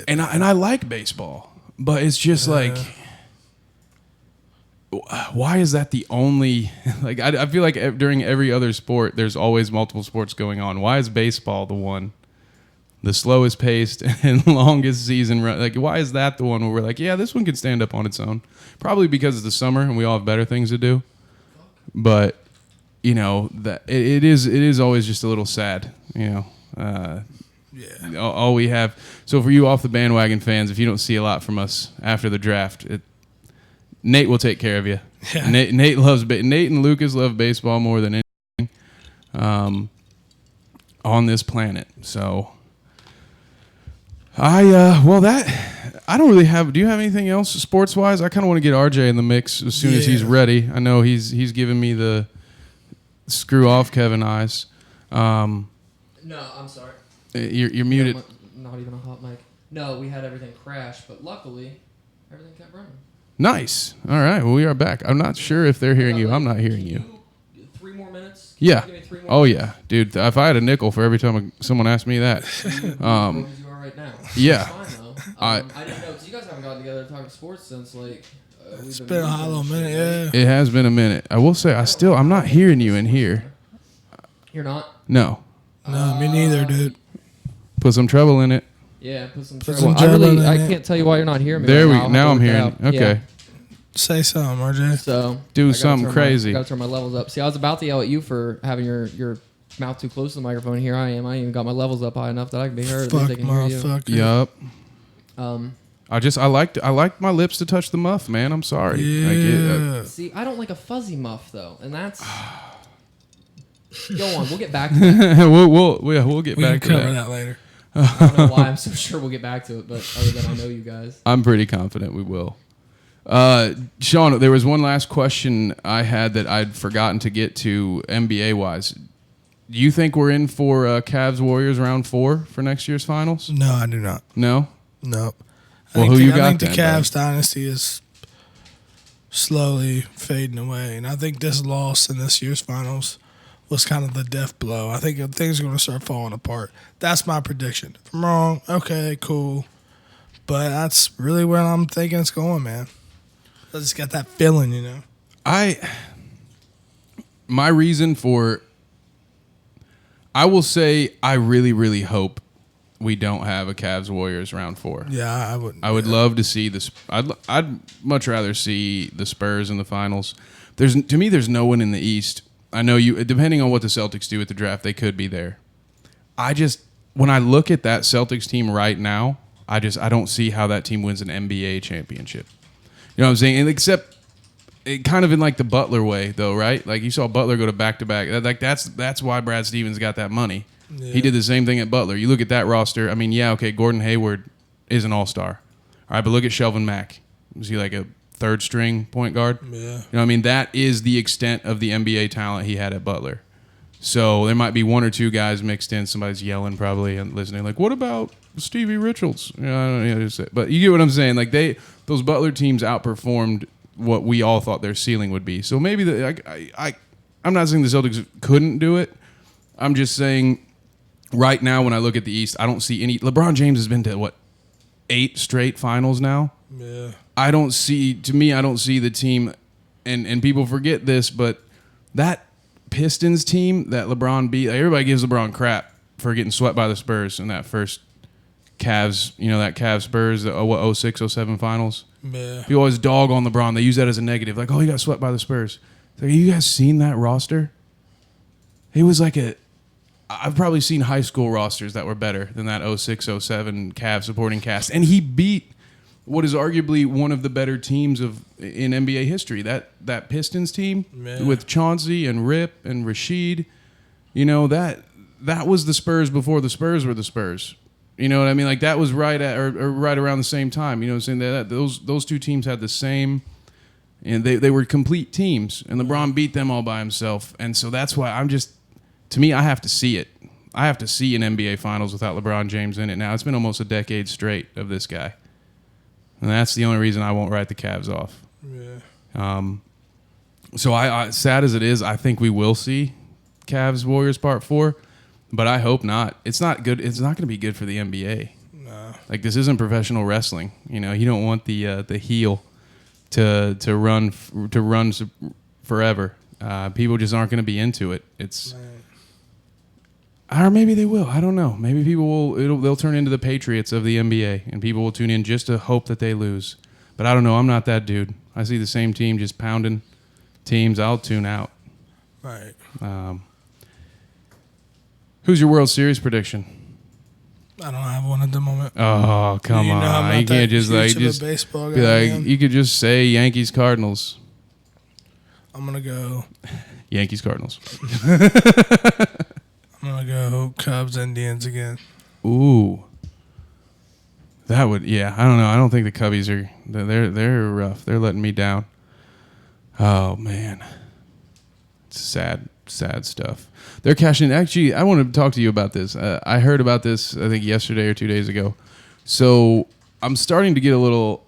Speaker 2: And I like baseball, but it's just like, why is that the only, like, I feel like during every other sport, there's always multiple sports going on. Why is baseball the slowest paced and longest season run? Like, why is that the one where we're like, yeah, this one could stand up on its own? Probably because it's the summer and we all have better things to do. But that it is always just a little sad. All we have. So for you off the bandwagon fans, if you don't see a lot from us after the draft, Nate will take care of you. Yeah. Nate and Lucas love baseball more than anything on this planet. So. I don't really have. Do you have anything else sports wise? I kind of want to get RJ in the mix as soon as he's ready. I know he's giving me the screw off Kevin eyes.
Speaker 3: No, I'm sorry.
Speaker 2: You're muted.
Speaker 3: Not even a hot mic. No, we had everything crash, but luckily everything kept running.
Speaker 2: Nice. All right. Well, we are back. I'm not sure if they're hearing you. I'm not hearing you.
Speaker 3: more minutes?
Speaker 2: Yeah.
Speaker 3: Give me 3 more
Speaker 2: Oh
Speaker 3: minutes?
Speaker 2: yeah, dude. If I had a nickel for every time someone asked me that,
Speaker 3: As you are right now.
Speaker 2: yeah.
Speaker 3: That's fine, though.
Speaker 2: I
Speaker 3: didn't know, because you guys haven't gotten together to talk sports since, like,
Speaker 1: It's been a hollow minute, yeah.
Speaker 2: it has been a minute. I will say I'm not hearing you in here.
Speaker 3: You're not?
Speaker 2: No.
Speaker 1: No, me neither, dude.
Speaker 2: Put some treble in it.
Speaker 3: Yeah, put some
Speaker 1: Put
Speaker 3: treble.
Speaker 1: some treble in
Speaker 3: I
Speaker 1: it.
Speaker 3: can't tell you why you're not hearing me.
Speaker 2: There
Speaker 3: right
Speaker 2: we.
Speaker 3: now. I'll have
Speaker 2: Now
Speaker 3: to
Speaker 2: I'm
Speaker 3: work it
Speaker 2: hearing.
Speaker 3: out.
Speaker 2: Okay.
Speaker 3: Yeah.
Speaker 1: Say something, RJ.
Speaker 3: So
Speaker 2: Do
Speaker 3: I gotta
Speaker 2: something
Speaker 3: turn
Speaker 2: crazy.
Speaker 3: I gotta turn my levels up. See, I was about to yell at you for having your mouth too close to the microphone. Here I am. I ain't even got my levels up high enough that I can be heard. At least
Speaker 1: Fuck,
Speaker 3: they can hear you.
Speaker 1: motherfucker.
Speaker 2: Yup.
Speaker 3: Um,
Speaker 2: I like my lips to touch the muff, man. I'm sorry.
Speaker 1: Yeah.
Speaker 3: see, I don't like a fuzzy muff though, and that's. Go on. We'll get back to that.
Speaker 2: we'll get
Speaker 1: We can
Speaker 2: back to
Speaker 1: cover
Speaker 2: that.
Speaker 1: that later.
Speaker 3: I don't know why I'm so sure we'll get back to it, but other than I know you guys.
Speaker 2: I'm pretty confident we will. Shawn, there was one last question I had that I'd forgotten to get to NBA wise. Do you think we're in for Cavs Warriors round 4 for next year's finals?
Speaker 1: No, I do not.
Speaker 2: No?
Speaker 1: No.
Speaker 2: Well, who you got
Speaker 1: I think
Speaker 2: then,
Speaker 1: the Cavs dynasty is slowly fading away, and I think this loss in this year's finals was kind of the death blow. I think things are going to start falling apart. That's my prediction. If I'm wrong, okay, cool. But that's really where I'm thinking it's going, man. I just got that feeling, you know.
Speaker 2: My reason for, I will say, I really, really hope we don't have a Cavs Warriors round 4.
Speaker 1: Yeah, I would.
Speaker 2: I would love to see this. I'd much rather see the Spurs in the finals. To me, there's no one in the East. I know you. Depending on what the Celtics do at the draft, they could be there. When I look at that Celtics team right now, I don't see how that team wins an NBA championship. You know what I'm saying? And except it kind of in like the Butler way, though, right? Like you saw Butler go to back-to-back. Like that's why Brad Stevens got that money. Yeah. He did the same thing at Butler. You look at that roster. I mean, yeah, okay, Gordon Hayward is an all-star. All right, but look at Shelvin Mack. Was he like a third-string point guard?
Speaker 1: Yeah.
Speaker 2: You know what I mean? That is the extent of the NBA talent he had at Butler. So there might be one or two guys mixed in. Somebody's yelling probably and listening. Like, what about Stevie Richards? You know, I don't know, but you get what I'm saying. Like those Butler teams outperformed what we all thought their ceiling would be. So maybe I'm not saying the Celtics couldn't do it. I'm just saying right now when I look at the East, I don't see any. LeBron James has been to 8 straight finals now.
Speaker 1: Yeah.
Speaker 2: I don't see the team, and people forget this, but that Pistons team that LeBron beat, everybody gives LeBron crap for getting swept by the Spurs in that first Cavs, that Cavs Spurs, the 06, 07 finals.
Speaker 1: Yeah.
Speaker 2: People always dog on LeBron. They use that as a negative. Like, oh, he got swept by the Spurs. It's like, you guys seen that roster? He was like I've probably seen high school rosters that were better than that 06, 07 Cavs supporting cast. And he beat what is arguably one of the better teams in NBA history. That Pistons team with Chauncey and Rip and Rashid, that was the Spurs before the Spurs were the Spurs. You know what I mean? Like that was right at or right around the same time. You know what I'm saying? That those two teams had the same, and they were complete teams. And LeBron beat them all by himself. And so that's why to me, I have to see it. I have to see an NBA Finals without LeBron James in it. Now it's been almost a decade straight of this guy. And that's the only reason I won't write the Cavs off.
Speaker 1: Yeah.
Speaker 2: So I sad as it is, I think we will see Cavs Warriors Part 4, but I hope not. It's not good. It's not going to be good for the NBA.
Speaker 1: No.
Speaker 2: Like this isn't professional wrestling. You don't want the heel to run forever. People just aren't going to be into it. It's. Or maybe they will. I don't know. Maybe people they'll turn into the Patriots of the NBA, and people will tune in just to hope that they lose. But I don't know. I'm not that dude. I see the same team just pounding teams. I'll tune out.
Speaker 1: Right.
Speaker 2: Who's your World Series prediction?
Speaker 1: I don't have one at the moment.
Speaker 2: Oh, come
Speaker 1: You know I'm
Speaker 2: on.
Speaker 1: not
Speaker 2: You can't
Speaker 1: that
Speaker 2: just
Speaker 1: huge of a
Speaker 2: just
Speaker 1: baseball
Speaker 2: be
Speaker 1: guy,
Speaker 2: like
Speaker 1: man.
Speaker 2: you could just say Yankees Cardinals.
Speaker 1: I'm gonna go.
Speaker 2: Yankees Cardinals.
Speaker 1: I'm gonna go Cubs Indians again.
Speaker 2: Ooh. That would, yeah. I don't know. I don't think the Cubbies are. They're rough. They're letting me down. Oh man, it's sad stuff. They're cashing in. Actually, I want to talk to you about this. I heard about this I think yesterday or 2 days ago. So I'm starting to get a little.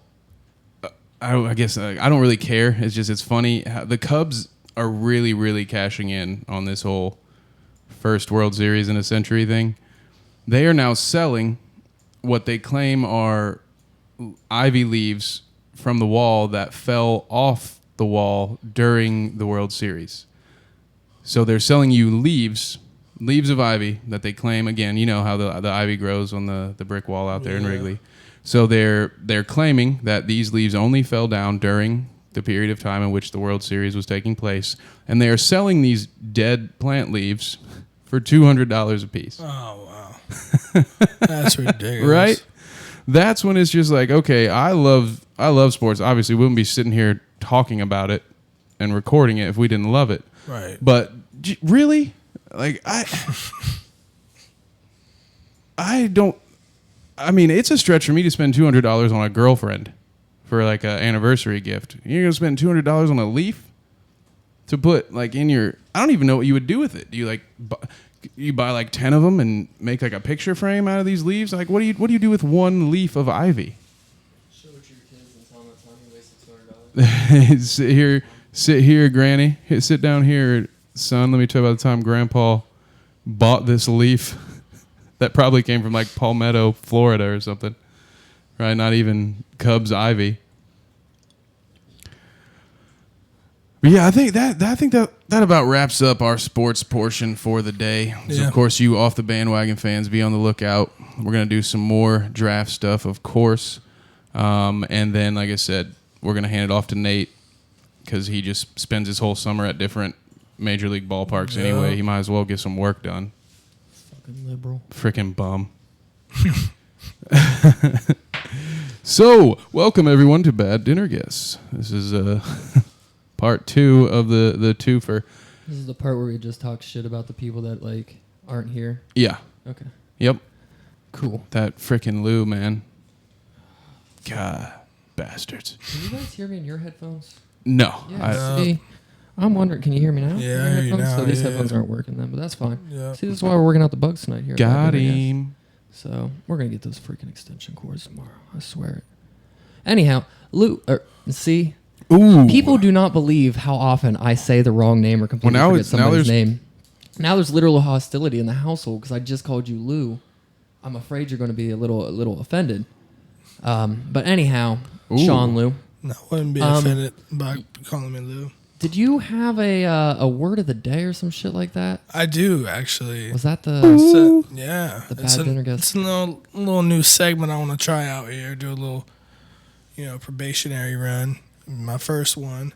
Speaker 2: I guess I don't really care. It's funny. The Cubs are really, really cashing in on this whole first World Series in a century thing. They are now selling what they claim are ivy leaves from the wall that fell off the wall during the World Series. So they're selling you leaves of ivy that they claim, again, you know how the ivy grows on the brick wall out there in Wrigley. So they're claiming that these leaves only fell down during the period of time in which the World Series was taking place, and they are selling these dead plant leaves for $200 a piece.
Speaker 1: Oh, wow. That's ridiculous.
Speaker 2: Right? That's when it's just like, okay, I love sports. Obviously, we wouldn't be sitting here talking about it and recording it if we didn't love it.
Speaker 1: Right.
Speaker 2: But really? Like, I don't... I mean, it's a stretch for me to spend $200 on a girlfriend for like an anniversary gift. You're going to spend $200 on a leaf to put like in your... I don't even know what you would do with it. Do you like... You buy like 10 of them and make like a picture frame out of these leaves? Like, what do you do with one leaf of ivy?
Speaker 3: Show it to your kids and tell them that's how you wasted $200.
Speaker 2: Sit here, Granny. Sit down here, son. Let me tell you about the time Grandpa bought this leaf that probably came from like Palmetto, Florida or something. Right? Not even Cubs ivy. But yeah, I think that about wraps up our sports portion for the day. So
Speaker 1: Yeah.
Speaker 2: of course, you off the bandwagon fans, be on the lookout. We're gonna do some more draft stuff, of course, and then, like I said, we're gonna hand it off to Nate because he just spends his whole summer at different major league ballparks anyway. He might as well get some work done.
Speaker 3: Fucking liberal.
Speaker 2: Frickin' bum. So, welcome everyone to Bad Dinner Guests. This is part 2 of the twofer.
Speaker 3: This is the part where we just talk shit about the people that like aren't here.
Speaker 2: Yeah.
Speaker 3: Okay.
Speaker 2: Yep.
Speaker 3: Cool.
Speaker 2: That frickin' Lou, man. God, bastards.
Speaker 3: Can you guys hear me in your headphones?
Speaker 2: No.
Speaker 3: Yeah. See, I'm wondering. Can you hear me now?
Speaker 1: Yeah,
Speaker 3: In
Speaker 1: I
Speaker 3: your
Speaker 1: hear you
Speaker 3: headphones?
Speaker 1: now,
Speaker 3: So these
Speaker 1: yeah.
Speaker 3: headphones aren't working then, but that's fine.
Speaker 1: Yeah.
Speaker 3: See, this is why we're working out the bugs tonight here. at
Speaker 2: Got
Speaker 3: Bad Dinner Guests.
Speaker 2: him.
Speaker 3: So we're gonna get those freaking extension cords tomorrow. I swear it. Anyhow, Lou. See.
Speaker 2: Ooh.
Speaker 3: People do not believe how often I say the wrong name or completely
Speaker 2: Well, now
Speaker 3: forget
Speaker 2: it's- now
Speaker 3: somebody's
Speaker 2: there's-
Speaker 3: name. Now there's literal hostility in the household because I just called you Lou. I'm afraid you're going to be a little offended. But anyhow,
Speaker 2: Ooh.
Speaker 3: Shawn Lou,
Speaker 1: No, I wouldn't be offended by calling me Lou.
Speaker 3: did you have a word of the day or some shit like that?
Speaker 1: I do, actually.
Speaker 3: Was that the?
Speaker 1: So, yeah.
Speaker 3: The
Speaker 1: it's
Speaker 3: Bad Dinner Guest.
Speaker 1: It's a little new segment I want to try out here. Do a little, probationary run. My first one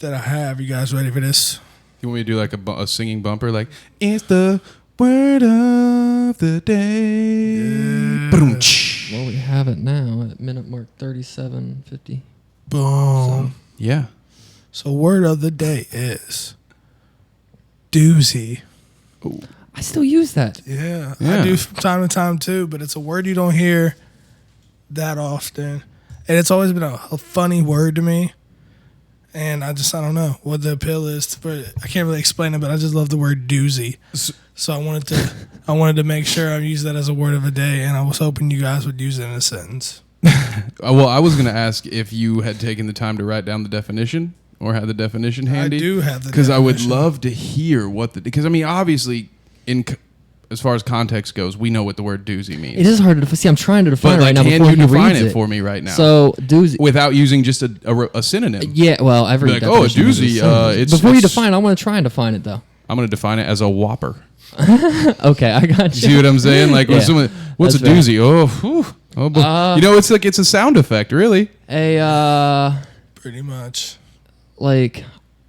Speaker 1: that I have. You guys ready for this?
Speaker 2: You want me to do like a singing bumper? Like, it's the word of the day.
Speaker 1: Yeah.
Speaker 2: Ba-dum-tsh.
Speaker 3: Well, we have it now at minute mark 37:50.
Speaker 1: Boom.
Speaker 2: Yeah.
Speaker 1: So word of the day is doozy.
Speaker 3: I still use that.
Speaker 1: Yeah,
Speaker 2: Yeah.
Speaker 1: I do from time to time too, but it's a word you don't hear that often. And it's always been a funny word to me. And I don't know what the appeal is. But I can't really explain it, but I just love the word doozy. So I wanted to make sure I use that as a word of the day, and I was hoping you guys would use it in a sentence.
Speaker 2: Well, I was going to ask if you had taken the time to write down the definition or had the definition handy.
Speaker 1: I do have the
Speaker 2: because I would
Speaker 1: definition.
Speaker 2: love to hear because I mean, obviously, as far as context goes, we know what the word doozy means.
Speaker 3: It is hard to see. I'm trying to define
Speaker 2: But
Speaker 3: it right
Speaker 2: like,
Speaker 3: now
Speaker 2: can
Speaker 3: before
Speaker 2: you
Speaker 3: he
Speaker 2: define
Speaker 3: reads
Speaker 2: it for me right now?
Speaker 3: So doozy.
Speaker 2: without using just a synonym.
Speaker 3: Yeah, well, every
Speaker 2: Be like, oh, a
Speaker 3: definition has
Speaker 2: doozy,
Speaker 3: sentence.
Speaker 2: it's-
Speaker 3: Before you
Speaker 2: it's-
Speaker 3: define, I want to try and define it though.
Speaker 2: I'm going to define it as a whopper.
Speaker 3: Okay, I got you.
Speaker 2: You see what I'm saying? Like, when
Speaker 3: Yeah,
Speaker 2: someone, what's a
Speaker 3: that's fair.
Speaker 2: doozy? Oh, whew. Oh, boy. It's a sound effect, really.
Speaker 3: A
Speaker 1: Pretty much.
Speaker 3: like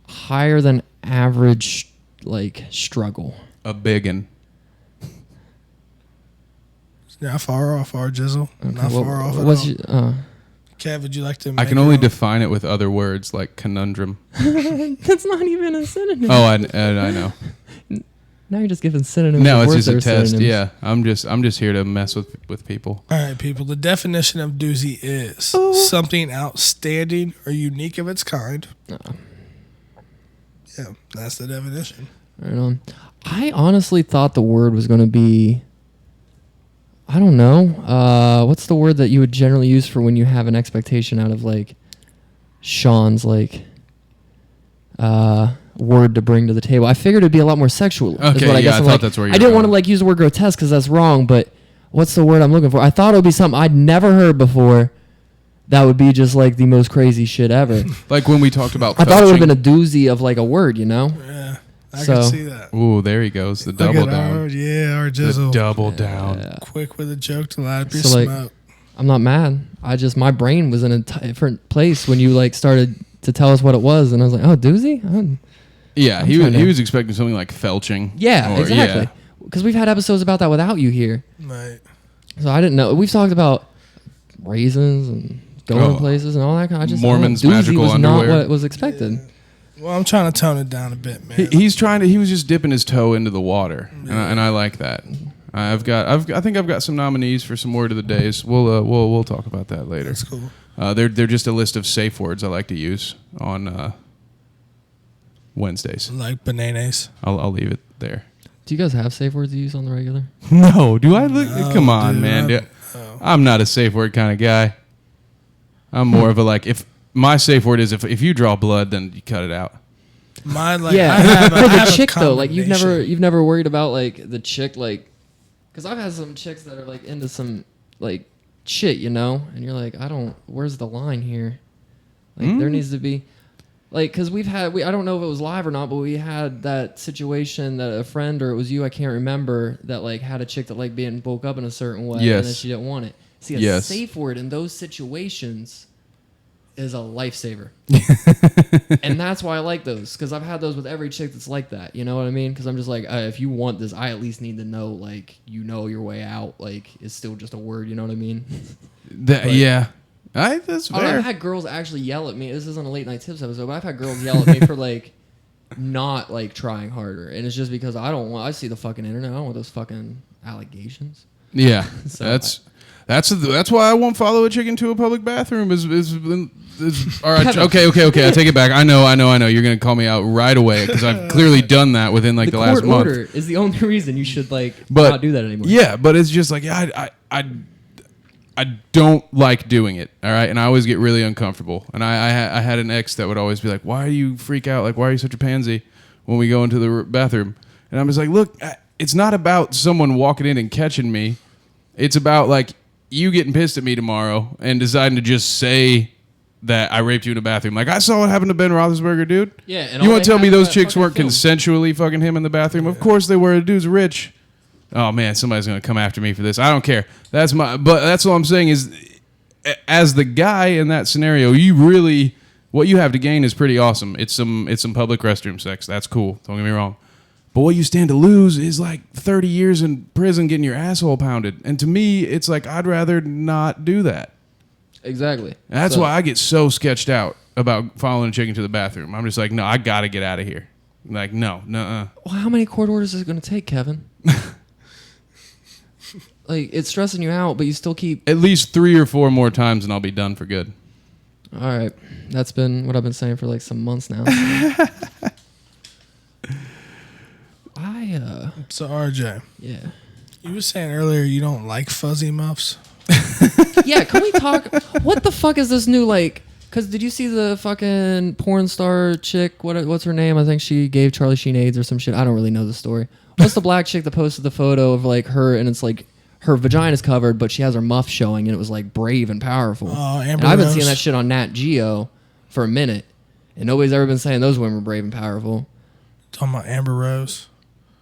Speaker 3: higher than average like struggle.
Speaker 2: A biggin.
Speaker 1: Not far off, our Jizzle.
Speaker 3: Okay,
Speaker 1: Not far off. At
Speaker 3: what's
Speaker 1: all.
Speaker 3: your,
Speaker 1: Kev, would you like to?
Speaker 2: I
Speaker 1: make
Speaker 2: can
Speaker 1: your
Speaker 2: only
Speaker 1: own?
Speaker 2: define it with other words like conundrum.
Speaker 3: that's not even a synonym.
Speaker 2: Oh, I know.
Speaker 3: Now you're just giving synonyms.
Speaker 2: No,
Speaker 3: of
Speaker 2: it's
Speaker 3: words
Speaker 2: just a
Speaker 3: that are
Speaker 2: test.
Speaker 3: synonyms.
Speaker 2: Yeah, I'm just here to mess with people.
Speaker 1: All right, people. The definition of doozy is something outstanding or unique of its kind. Yeah, that's the definition.
Speaker 3: Right on. I honestly thought the word was going to be. I don't know. What's the word that you would generally use for when you have an expectation out of like Shawn's like word to bring to the table. I figured it'd be a lot more sexual.
Speaker 2: Okay,
Speaker 3: is what I guess
Speaker 2: I
Speaker 3: I'm
Speaker 2: thought
Speaker 3: like,
Speaker 2: that's where you
Speaker 3: I didn't
Speaker 2: were
Speaker 3: want to
Speaker 2: going.
Speaker 3: like use the word grotesque because that's wrong, but what's the word I'm looking for? I thought it would be something I'd never heard before. That would be just like the most crazy shit ever.
Speaker 2: Like when we talked about
Speaker 3: I thought it would have
Speaker 2: felching.
Speaker 3: been a doozy of like a word, you know?
Speaker 1: Yeah, I
Speaker 3: So-
Speaker 1: can see that.
Speaker 2: Ooh, there he goes. The
Speaker 1: Look
Speaker 2: double
Speaker 1: at
Speaker 2: down.
Speaker 1: our
Speaker 2: The
Speaker 1: jizzle.
Speaker 2: double down.
Speaker 3: Yeah.
Speaker 1: Quick with a joke to light up your
Speaker 3: So, like,
Speaker 1: smoke.
Speaker 3: I'm not mad. My brain was in a different place when you like started to tell us what it was, and I was like, oh, doozy?
Speaker 2: Yeah,
Speaker 3: I'm
Speaker 2: he
Speaker 3: trying to-
Speaker 2: was expecting something like felching.
Speaker 3: Yeah,
Speaker 2: Or-
Speaker 3: exactly. Because we've had episodes about that without you here.
Speaker 1: Right.
Speaker 3: So I didn't know. We've talked about raisins and going
Speaker 2: Oh.
Speaker 3: to places and all that kind of
Speaker 2: Mormons'
Speaker 3: doozy
Speaker 2: magical
Speaker 3: was
Speaker 2: underwear.
Speaker 3: not what was expected.
Speaker 1: Well, I'm trying to tone it down a bit, man.
Speaker 2: He's trying to. He was just dipping his toe into the water, and I like that. I think I've got some nominees for some word of the days. We'll talk about that later.
Speaker 1: That's cool.
Speaker 2: They're just a list of safe words I like to use on Wednesdays.
Speaker 1: Like bananas.
Speaker 2: I'll leave it there.
Speaker 3: Do you guys have safe words you use on the regular?
Speaker 2: No, do I look?
Speaker 1: No,
Speaker 2: Come on,
Speaker 1: dude,
Speaker 2: man.
Speaker 1: oh.
Speaker 2: I'm not a safe word kind of guy. I'm more of a like if my safe word is if you draw blood, then you cut it out.
Speaker 1: Mine, like,
Speaker 3: Yeah,
Speaker 1: I have
Speaker 3: for
Speaker 1: I
Speaker 3: the
Speaker 1: have a
Speaker 3: chick though, like
Speaker 1: combination.
Speaker 3: you've never worried about like the chick, like, because I've had some chicks that are like into some like shit, you know, and you're like, where's the line here? Like there needs to be, like, because I don't know if it was live or not, but we had that situation that a friend or it was you, I can't remember, that like had a chick that like being woke up in a certain way, and then
Speaker 2: Yes.
Speaker 3: she didn't want it. See, a
Speaker 2: Yes.
Speaker 3: safe word in those situations is a lifesaver. And that's why I like those, because I've had those with every chick that's like that. You know what I mean? Because I'm just like, if you want this, I at least need to know, like, you know your way out. Like, it's still just a word. You know what I mean?
Speaker 2: Yeah, that's
Speaker 3: Oh,
Speaker 2: fair.
Speaker 3: I've had girls actually yell at me. This isn't a late night tips episode, but I've had girls yell at me for like not like trying harder, and it's just because I see the fucking internet. I don't want those fucking allegations.
Speaker 2: Yeah,
Speaker 3: So
Speaker 2: that's why I won't follow a chick into a public bathroom. Is all right? Okay. I take it back. I know. You're gonna call me out right away because I've clearly done that within like the last
Speaker 3: court
Speaker 2: month.
Speaker 3: order is the only reason you should like
Speaker 2: But
Speaker 3: not do that anymore.
Speaker 2: Yeah, but it's just like I don't like doing it. All right, and I always get really uncomfortable. And I had an ex that would always be like, "Why do you freak out? Like, why are you such a pansy when we go into the bathroom?" And I'm just like, "Look, it's not about someone walking in and catching me. It's about like you getting pissed at me tomorrow and deciding to just say that I raped you in a bathroom. Like I saw what happened to Ben Roethlisberger, dude.
Speaker 3: Yeah, and
Speaker 2: You
Speaker 3: all
Speaker 2: want
Speaker 3: they
Speaker 2: to tell me
Speaker 3: have
Speaker 2: those
Speaker 3: is that
Speaker 2: chicks
Speaker 3: fucking
Speaker 2: weren't
Speaker 3: film.
Speaker 2: consensually fucking him in the bathroom? Of course they were. The dude's rich. Oh man, somebody's gonna come after me for this. I don't care. But that's what I'm saying is, as the guy in that scenario, what you have to gain is pretty awesome. It's some public restroom sex. That's cool. Don't get me wrong. But what you stand to lose is like 30 years in prison getting your asshole pounded. And to me, it's like I'd rather not do that.
Speaker 3: Exactly.
Speaker 2: And that's
Speaker 3: So-
Speaker 2: why I get so sketched out about following a chick into the bathroom. I'm just like, no, I gotta get out of here. Like, no, nuh-uh.
Speaker 3: Well, how many court orders is it going to take, Kevin? Like, it's stressing you out, but you still keep...
Speaker 2: At least 3 or 4 more times and I'll be done for good.
Speaker 3: All right. That's been what I've been saying for like some months now.
Speaker 1: So, RJ,
Speaker 3: Yeah.
Speaker 1: you were saying earlier you don't like fuzzy muffs.
Speaker 3: Yeah, can we talk... What the fuck is this new, like... Because did you see the fucking porn star chick? What's her name? I think she gave Charlie Sheen AIDS or some shit. I don't really know the story. What's the black chick that posted the photo of like her and it's like her vagina's covered, but she has her muff showing and it was like brave and powerful.
Speaker 1: Oh,
Speaker 3: And
Speaker 1: Amber
Speaker 3: I've been
Speaker 1: Rose.
Speaker 3: seeing that shit on Nat Geo for a minute. And nobody's ever been saying those women were brave and powerful.
Speaker 1: Talking about Amber Rose.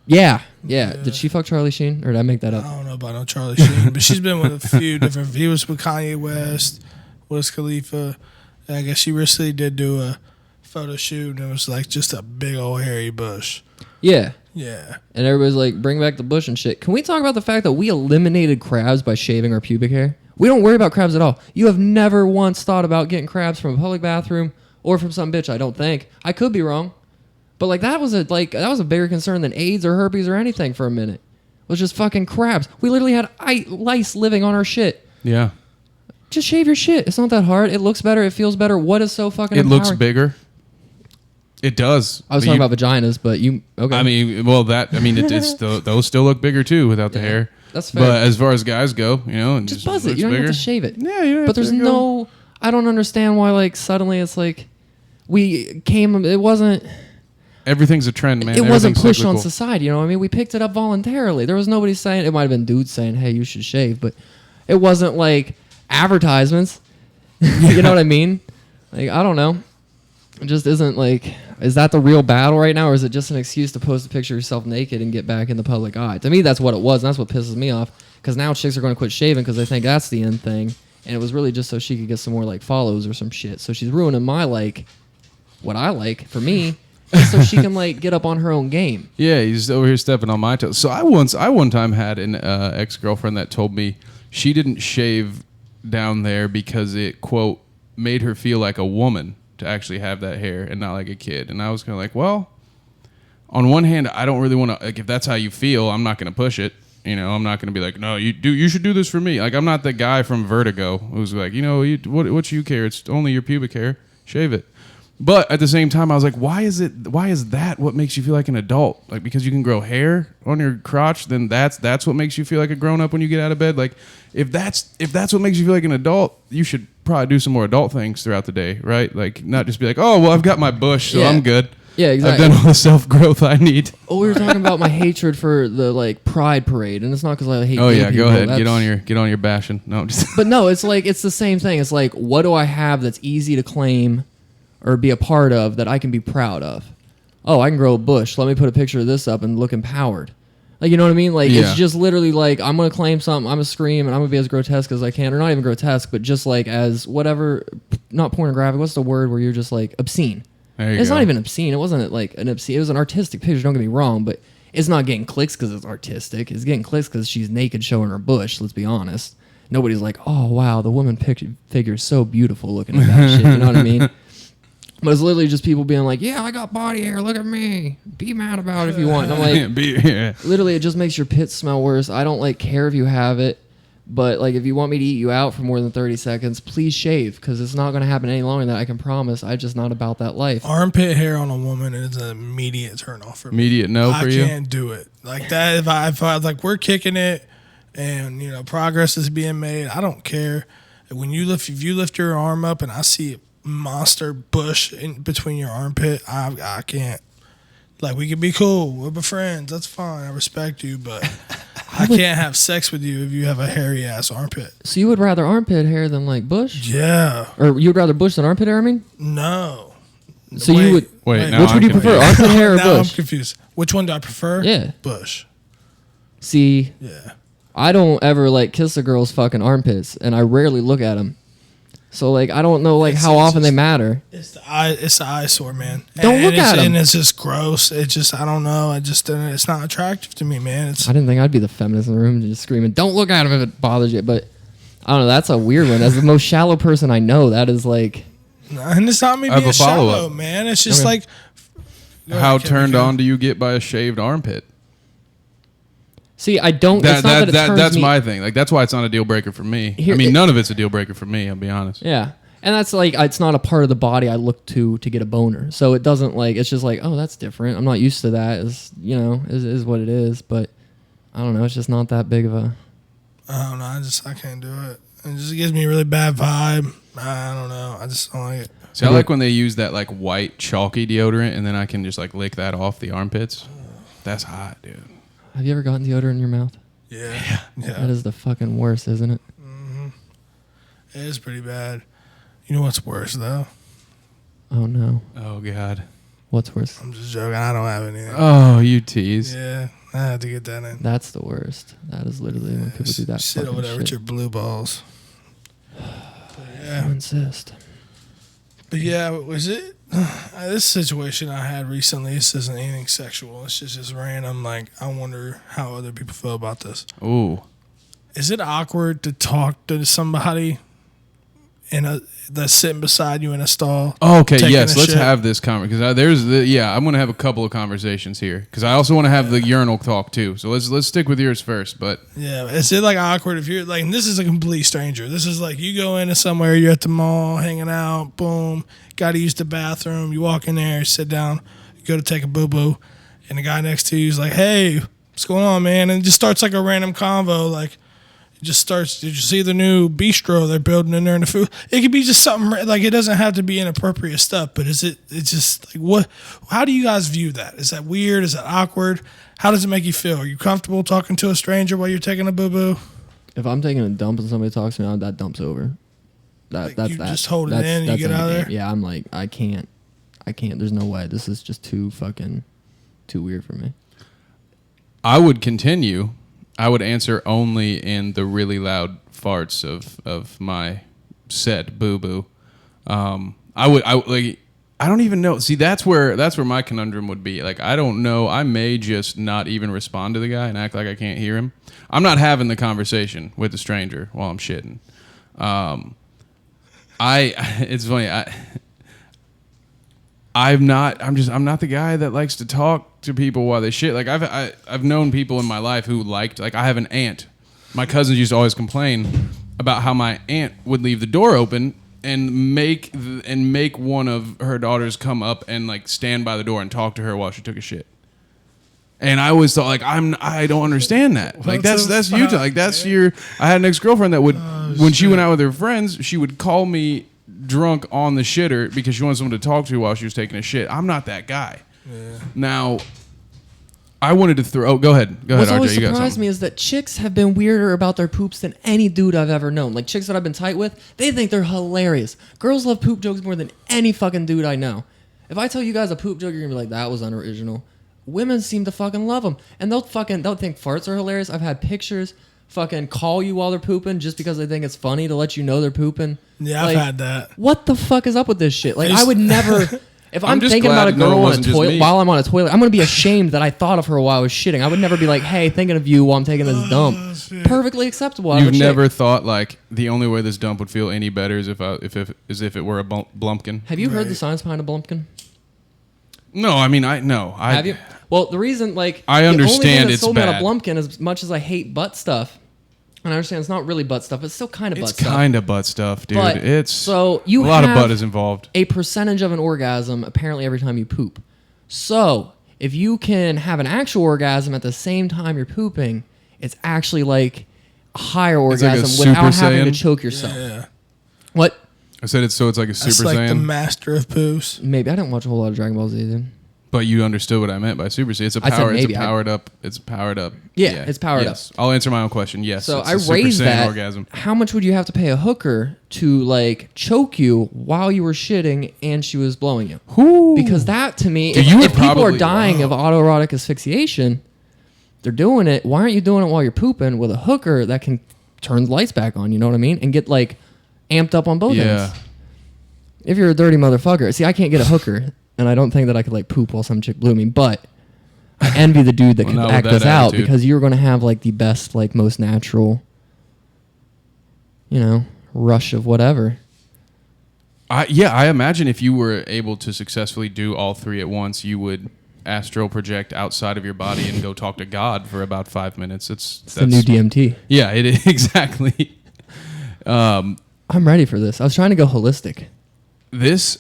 Speaker 3: Yeah. Did she fuck Charlie Sheen? Or did I make that up?
Speaker 1: I don't know about no Charlie Sheen, but she's been with a few different. He was with Kanye West, Wiz Khalifa. And I guess she recently did do a photo shoot, and it was like just a big old hairy bush.
Speaker 3: Yeah.
Speaker 1: Yeah.
Speaker 3: And everybody's like, bring back the bush and shit. Can we talk about the fact that we eliminated crabs by shaving our pubic hair? We don't worry about crabs at all. You have never once thought about getting crabs from a public bathroom or from some bitch, I don't think. I could be wrong. But like that was a bigger concern than AIDS or herpes or anything for a minute. It was just fucking crabs. We literally had lice living on our shit.
Speaker 2: Yeah.
Speaker 3: Just shave your shit. It's not that hard. It looks better. It feels better. What is so fucking
Speaker 2: It looks
Speaker 3: empowering?
Speaker 2: bigger. It does.
Speaker 3: I was talking about vaginas, but you... Okay.
Speaker 2: I mean, those still look bigger too without the hair.
Speaker 3: That's fair.
Speaker 2: But as far as guys go, you know, and
Speaker 3: just buzz it.
Speaker 2: looks
Speaker 3: You don't
Speaker 2: bigger.
Speaker 3: have to shave it.
Speaker 2: Yeah, you don't
Speaker 3: But
Speaker 2: have
Speaker 3: there's
Speaker 2: to go-
Speaker 3: no... I don't understand why, like, suddenly it's like... It wasn't...
Speaker 2: Everything's a trend, man.
Speaker 3: It wasn't pushed on
Speaker 2: cyclical.
Speaker 3: society, you know what I mean? We picked it up voluntarily. There was nobody saying, it might have been dudes saying, hey, you should shave, but it wasn't like advertisements. You know what I mean? Like, I don't know. It just isn't like, is that the real battle right now, or is it just an excuse to post a picture of yourself naked and get back in the public eye? To me, that's what it was, and that's what pisses me off, because now chicks are going to quit shaving because they think that's the end thing, and it was really just so she could get some more, like, follows or some shit. So she's ruining my, like, what I like for me, just so she can, like, get up on her own game.
Speaker 2: Yeah, he's over here stepping on my toes. So I one time had an ex-girlfriend that told me she didn't shave down there because it, quote, made her feel like a woman to actually have that hair and not like a kid. And I was kind of like, well, on one hand, I don't really want to, like, if that's how you feel, I'm not going to push it. You know, I'm not going to be like, no, you should do this for me. Like, I'm not the guy from Vertigo who's like, you know, what you care? It's only your pubic hair. Shave it. But at the same time, I was like, why is that what makes you feel like an adult? Like, because you can grow hair on your crotch, then that's what makes you feel like a grown up when you get out of bed. Like, if that's what makes you feel like an adult, you should probably do some more adult things throughout the day, right? Like, not just be like, oh, well, I've got my bush, so I'm good.
Speaker 3: Yeah, exactly.
Speaker 2: I've done all the self-growth I need.
Speaker 3: Oh, we were talking about my hatred for the, like, pride parade, and it's not because I hate gay people.
Speaker 2: Go ahead. Get on your bashing. No, just
Speaker 3: But no, it's like, it's the same thing. It's like, what do I have that's easy to claim or be a part of that I can be proud of? Oh, I can grow a bush. Let me put a picture of this up and look empowered. Like, you know what I mean? Like, It's just literally like, I'm going to claim something, I'm going to scream, and I'm going to be as grotesque as I can. Or not even grotesque, but just like as whatever, not pornographic, what's the word where you're just like obscene? It's not even obscene. It wasn't like an obscene. It was an artistic picture, don't get me wrong, but it's not getting clicks because it's artistic. It's getting clicks because she's naked showing her bush, let's be honest. Nobody's like, oh, wow, the woman figure is so beautiful looking at that shit. You know what I mean? But it's literally just people being like, yeah, I got body hair. Look at me. Be mad about it if you want. And I'm like, literally, it just makes your pits smell worse. I don't like care if you have it. But like, if you want me to eat you out for more than 30 seconds, please shave, because it's not going to happen any longer than I can promise. I'm just not about that life.
Speaker 1: Armpit hair on a woman is an immediate turn off for me.
Speaker 2: Immediate no for you?
Speaker 1: I can't do it. Like that, if I like, we're kicking it and, you know, progress is being made, I don't care. If you lift your arm up and I see a monster bush in between your armpit, I can't. Like, we can be cool. We're friends. That's fine. I respect you, but I can't have sex with you if you have a hairy ass armpit.
Speaker 3: So you would rather armpit hair than like bush?
Speaker 1: Yeah.
Speaker 3: Or you would rather bush than armpit hair, I mean?
Speaker 1: No.
Speaker 3: So you would...
Speaker 2: Wait,
Speaker 3: which would you prefer, armpit hair or
Speaker 1: now
Speaker 3: bush?
Speaker 1: I'm confused. Which one do I prefer?
Speaker 3: Yeah.
Speaker 1: Bush.
Speaker 3: See,
Speaker 1: Yeah.
Speaker 3: I don't ever like kiss a girl's fucking armpits, and I rarely look at them. So like, I don't know like how often they matter.
Speaker 1: It's the eyesore, man.
Speaker 3: Don't look at them.
Speaker 1: And it's just gross. It's just, I don't know. It's not attractive to me, man.
Speaker 3: I didn't think I'd be the feminist in the room just screaming, "Don't look at him if it bothers you." But I don't know. That's a weird one. As the most shallow person I know, that is like.
Speaker 1: And it's not me being shallow, man. It's just like.
Speaker 2: How turned on do you get by a shaved armpit?
Speaker 3: See, I don't. It's not that it turns
Speaker 2: that's
Speaker 3: me,
Speaker 2: my thing. Like, that's why it's not a deal breaker for me. None of it's a deal breaker for me. I'll be honest.
Speaker 3: Yeah, and that's like, it's not a part of the body I look to get a boner. So it doesn't like. It's just like, oh, that's different. I'm not used to that. It's, you know, is what it is. But I don't know. It's just not that big of a.
Speaker 1: I don't know. I can't do it. It just gives me a really bad vibe. I don't know. I just don't like it.
Speaker 2: See, I like when they use that like white chalky deodorant, and then I can just like lick that off the armpits. That's hot, dude.
Speaker 3: Have you ever gotten deodorant in your mouth?
Speaker 1: Yeah.
Speaker 3: That is the fucking worst, isn't it?
Speaker 1: Mm-hmm. It is pretty bad. You know what's worse, though?
Speaker 3: Oh, no.
Speaker 2: Oh, God.
Speaker 3: What's worse?
Speaker 1: I'm just joking. I don't have anything.
Speaker 2: Oh, you tease.
Speaker 1: Yeah. I had to get that in.
Speaker 3: That's the worst. That is literally when people do that
Speaker 1: Sit over there with your blue balls.
Speaker 3: I insist.
Speaker 1: But yeah, was it this situation I had recently? This isn't anything sexual. It's just random. Like, I wonder how other people feel about this.
Speaker 2: Ooh.
Speaker 1: Is it awkward to talk to somebody that's sitting beside you in a stall?
Speaker 2: Oh, okay, yes. Let's have this conversation, because I'm going to have a couple of conversations here, because I also want to have the urinal talk too. So let's stick with yours first. But
Speaker 1: yeah, is it like awkward if you're like, and this is a complete stranger? This is like, you go into somewhere, you're at the mall, hanging out, boom, got to use the bathroom. You walk in there, sit down, you go to take a boo boo, and the guy next to you is like, "Hey, what's going on, man?" And it just starts like a random convo, like, just starts. Did you see the new bistro they're building in there in the food? It could be just something like, it doesn't have to be inappropriate stuff, but it's just like, what? How do you guys view that? Is that weird? Is that awkward? How does it make you feel? Are you comfortable talking to a stranger while you're taking a boo boo?
Speaker 3: If I'm taking a dump and somebody talks to me, that dump's over.
Speaker 1: Like,
Speaker 3: That's
Speaker 1: you
Speaker 3: that.
Speaker 1: just hold it in and you get out of there?
Speaker 3: Yeah, I'm like, I can't. There's no way. This is just too weird for me.
Speaker 2: I would continue. I would answer only in the really loud farts of my said boo boo. I don't even know. See, that's where my conundrum would be. Like, I don't know. I may just not even respond to the guy and act like I can't hear him. I'm not having the conversation with the stranger while I'm shitting. It's funny. I'm not the guy that likes to talk to people while they shit. Like, I've known people in my life who liked, like, I have an aunt. My cousins used to always complain about how my aunt would leave the door open and make one of her daughters come up and, like, stand by the door and talk to her while she took a shit. And I always thought, like, I don't understand that. Like, that's you. Like, that's your. I had an ex-girlfriend that would, when she went out with her friends, she would call me drunk on the shitter because she wanted someone to talk to while she was taking a shit. I'm not that guy. Yeah. Now, I wanted to throw. Oh, go ahead.
Speaker 3: What's
Speaker 2: RJ.
Speaker 3: always
Speaker 2: You got
Speaker 3: surprised
Speaker 2: something.
Speaker 3: me is that chicks have been weirder about their poops than any dude I've ever known. Like, chicks that I've been tight with, they think they're hilarious. Girls love poop jokes more than any fucking dude I know. If I tell you guys a poop joke, you're gonna be like, that was unoriginal. Women seem to fucking love them, and they'll think farts are hilarious. I've had pictures fucking call you while they're pooping just because they think it's funny to let you know they're pooping.
Speaker 1: Yeah,
Speaker 3: like,
Speaker 1: I've had that.
Speaker 3: What the fuck is up with this shit? Like, I would never. If I'm
Speaker 2: just
Speaker 3: thinking
Speaker 2: glad
Speaker 3: about a
Speaker 2: to know
Speaker 3: girl
Speaker 2: it
Speaker 3: on a
Speaker 2: wasn't just
Speaker 3: toilet
Speaker 2: me.
Speaker 3: while I'm on a toilet, I'm gonna be ashamed that I thought of her while I was shitting. I would never be like, "Hey, thinking of you while I'm taking this dump."
Speaker 1: Shit.
Speaker 3: Perfectly acceptable. out of
Speaker 2: You've
Speaker 3: a chick.
Speaker 2: never thought, like, the only way this dump would feel any better is if it were a blumpkin.
Speaker 3: Have you heard the science behind a blumpkin?
Speaker 2: No, I mean,
Speaker 3: Have you? Well, the reason, like,
Speaker 2: I
Speaker 3: the only
Speaker 2: understand
Speaker 3: thing that
Speaker 2: it's
Speaker 3: sold me on
Speaker 2: bad.
Speaker 3: a blumpkin, as much as I hate butt stuff, and I understand it's not really butt stuff, it's still kind of butt
Speaker 2: It's
Speaker 3: stuff.
Speaker 2: kind of butt stuff, dude.
Speaker 3: But,
Speaker 2: It's
Speaker 3: so you
Speaker 2: a lot of
Speaker 3: have
Speaker 2: butt is involved.
Speaker 3: a percentage of an orgasm apparently every time you poop. So if you can have an actual orgasm at the same time you're pooping, it's actually like a higher
Speaker 2: It's like a
Speaker 3: orgasm
Speaker 2: Super
Speaker 3: without having to
Speaker 2: Saiyan?
Speaker 3: choke yourself.
Speaker 1: Yeah.
Speaker 3: What?
Speaker 2: I said it's like a
Speaker 1: That's
Speaker 2: Super
Speaker 1: like the
Speaker 2: Saiyan,
Speaker 1: master of poos.
Speaker 3: Maybe I didn't watch a whole lot of Dragon Ball Z, dude.
Speaker 2: but you understood what I meant by Super Saiyan. It's a
Speaker 3: I said
Speaker 2: power.
Speaker 3: maybe.
Speaker 2: It's powered up. It's powered up.
Speaker 3: Yeah, it's powered
Speaker 2: yes. I'll answer my own question. Yes.
Speaker 3: So
Speaker 2: it's
Speaker 3: I
Speaker 2: a Super
Speaker 3: raised
Speaker 2: Saiyan
Speaker 3: that.
Speaker 2: orgasm.
Speaker 3: How much would you have to pay a hooker to, like, choke you while you were shitting and she was blowing you?
Speaker 2: Ooh.
Speaker 3: Because that, to me,
Speaker 2: Dude,
Speaker 3: if,
Speaker 2: you would
Speaker 3: if people are
Speaker 2: probably-
Speaker 3: dying of autoerotic asphyxiation, they're doing it. Why aren't you doing it while you're pooping with a hooker that can turn the lights back on? You know what I mean? And get, like, amped up on both
Speaker 2: Yeah.
Speaker 3: ends. If you're a dirty motherfucker. See, I can't get a hooker, and I don't think that I could, like, poop while some chick blew me, but I envy the dude that
Speaker 2: Well,
Speaker 3: could
Speaker 2: not
Speaker 3: act
Speaker 2: with that
Speaker 3: this out,
Speaker 2: attitude.
Speaker 3: because you're going to have, like, the best, like, most natural, you know, rush of whatever.
Speaker 2: I imagine if you were able to successfully do all three at once, you would astral project outside of your body and go talk to God for about 5 minutes.
Speaker 3: It's the new DMT.
Speaker 2: Yeah, it is exactly.
Speaker 3: I'm ready for this. I was trying to go holistic.
Speaker 2: This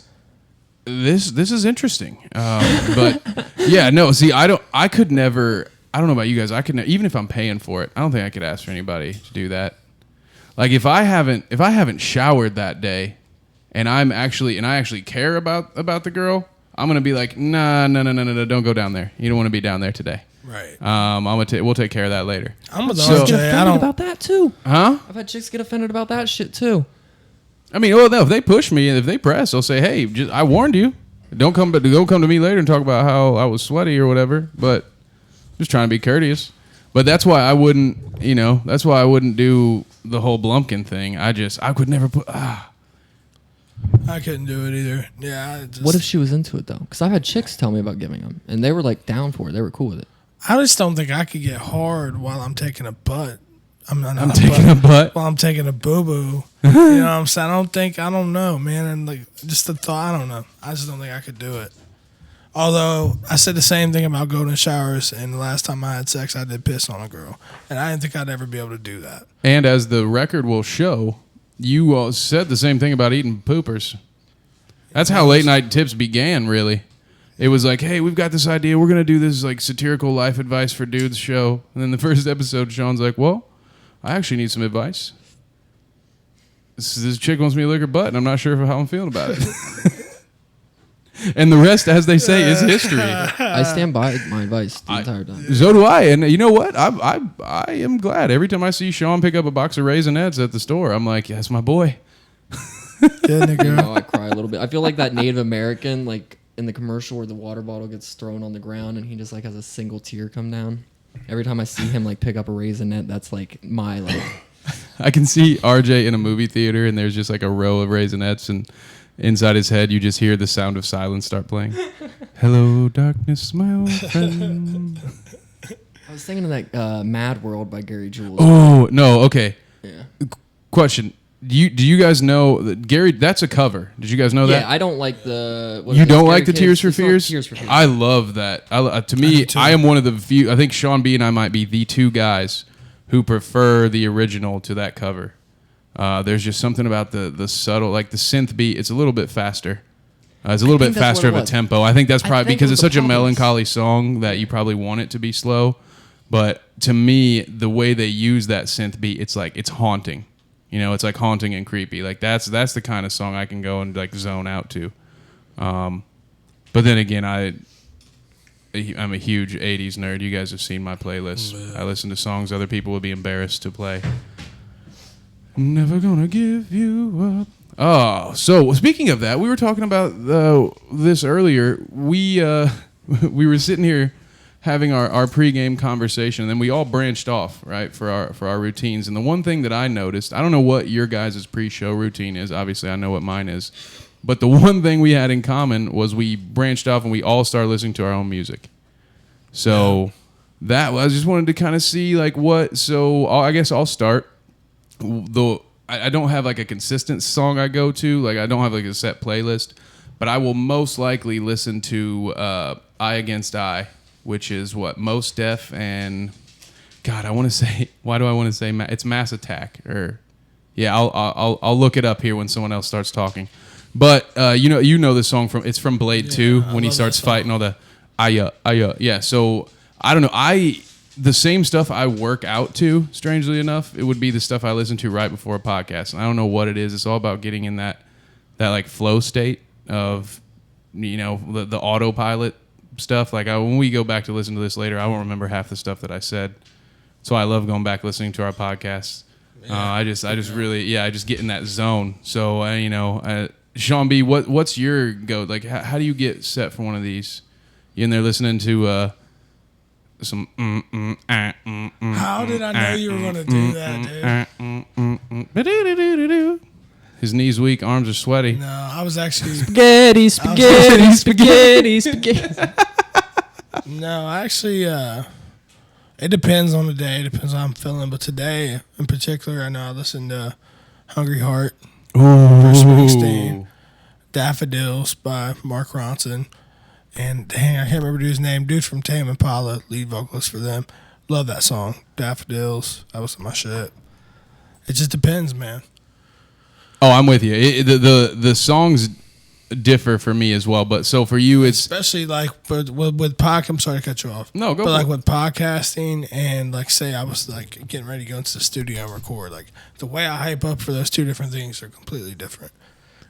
Speaker 2: is interesting, but yeah, no. See, I could never. I don't know about you guys. I could even if I'm paying for it. I don't think I could ask for anybody to do that. Like, if I haven't showered that day, and I actually care about the girl, I'm gonna be like, no, don't go down there. You don't want to be down there today.
Speaker 1: Right.
Speaker 2: We'll take care of that later.
Speaker 1: I'm with
Speaker 2: So-
Speaker 3: Get
Speaker 1: RJ. I
Speaker 3: offended
Speaker 1: don't.
Speaker 3: about that too.
Speaker 2: Huh?
Speaker 3: I've had chicks get offended about that shit too.
Speaker 2: I mean, well, no. If they push me and if they press, I'll say, hey, I warned you. Don't come to me later and talk about how I was sweaty or whatever. But just trying to be courteous. But that's why I wouldn't. That's why I wouldn't do the whole Blumpkin thing. I could never put.
Speaker 1: I couldn't do it either. Yeah.
Speaker 3: What if she was into it though? Because I've had chicks tell me about giving them, and they were like down for it. They were cool with it.
Speaker 1: I just don't think I could get hard while I'm taking a butt.
Speaker 2: I'm taking a butt.
Speaker 1: While I'm taking a boo boo. You know what I'm saying? I don't know, man. And like, just the thought, I don't know. I just don't think I could do it. Although I said the same thing about golden showers, and the last time I had sex, I did piss on a girl, and I didn't think I'd ever be able to do that.
Speaker 2: And as the record will show, you all said the same thing about eating poopers. That's how late night tips began, really. It was like, hey, we've got this idea. We're going to do this like satirical life advice for dudes show. And then the first episode, Sean's like, well, I actually need some advice. This chick wants me to lick her butt, and I'm not sure how I'm feeling about it. And the rest, as they say, is history.
Speaker 3: I stand by my advice the entire time.
Speaker 2: So do I, and you know what? I am glad. Every time I see Shawn pick up a box of Raisinets at the store, I'm like, that's my boy.
Speaker 3: I cry a little bit. I feel like that Native American, like in the commercial where the water bottle gets thrown on the ground and he just like has a single tear come down. Every time I see him like pick up a Raisinette, that's like my like.
Speaker 2: I can see RJ in a movie theater, and there's just like a row of Raisinets, and inside his head, you just hear the sound of silence start playing. Hello, darkness, my old friend.
Speaker 3: I was thinking of that Mad World by Gary Jules.
Speaker 2: Oh, no, okay.
Speaker 3: Yeah.
Speaker 2: Question. Do you guys know that Gary? That's a cover. Did you guys know that?
Speaker 3: Yeah, I don't like the.
Speaker 2: You don't like the Tears for Fears?
Speaker 3: Tears for Fears.
Speaker 2: I love that. To me, I am one of the few. I think Shawn B and I might be the two guys who prefer the original to that cover. There's just something about the subtle, like the synth beat. It's a little bit faster. It's a little bit faster of a tempo. I think that's probably because it's such a melancholy song that you probably want it to be slow. But to me, the way they use that synth beat, it's like it's haunting. You know, it's like haunting and creepy. Like that's the kind of song I can go and like zone out to. But then again, I'm a huge 80s nerd. You guys have seen my playlist. Yeah. I listen to songs other people would be embarrassed to play. Never gonna give you up. Oh, so speaking of that, we were talking about this earlier. We were sitting here having our pregame conversation, and then we all branched off, right, for our routines. And the one thing that I noticed, I don't know what your guys' pre-show routine is. Obviously, I know what mine is. But the one thing we had in common was we branched off and we all started listening to our own music. So I just wanted to kind of see like what. So I guess I'll start. I don't have like a consistent song I go to. Like I don't have like a set playlist. But I will most likely listen to Eye Against Eye, which is what Mos Def and God. I want to say. Why do I want to say? It's Mass Attack or yeah. I'll look it up here when someone else starts talking. But you know this song from Blade 2 when he starts fighting all the aya. Yeah, so I don't know. The same stuff I work out to, strangely enough, it would be the stuff I listen to right before a podcast. And I don't know what it is. It's all about getting in that like flow state of the autopilot stuff. Like when we go back to listen to this later, I won't remember half the stuff that I said. So I love going back listening to our podcasts. I just really I just get in that zone. So Shawn B, what's your go? Like, how do you get set for one of these? You in there listening to some?
Speaker 1: How did I know you were going to do that, dude?
Speaker 2: His knees weak, arms are sweaty.
Speaker 1: No, I was actually
Speaker 3: spaghetti.
Speaker 1: No, actually, it depends on the day. It depends on how I'm feeling. But today, in particular, I know I listened to Hungry Heart. Bruce Springsteen, Daffodils by Mark Ronson, and dang, I can't remember his name. Dude from Tame Impala, lead vocalist for them. Love that song, Daffodils. That was my shit. It just depends, man.
Speaker 2: Oh, I'm with you. The songs differ for me as well, but so for you, it's
Speaker 1: especially like with podcast. I'm sorry to cut you off.
Speaker 2: No, go.
Speaker 1: But like with podcasting and like say I was like getting ready to go into the studio and record, like the way I hype up for those two different things are completely different.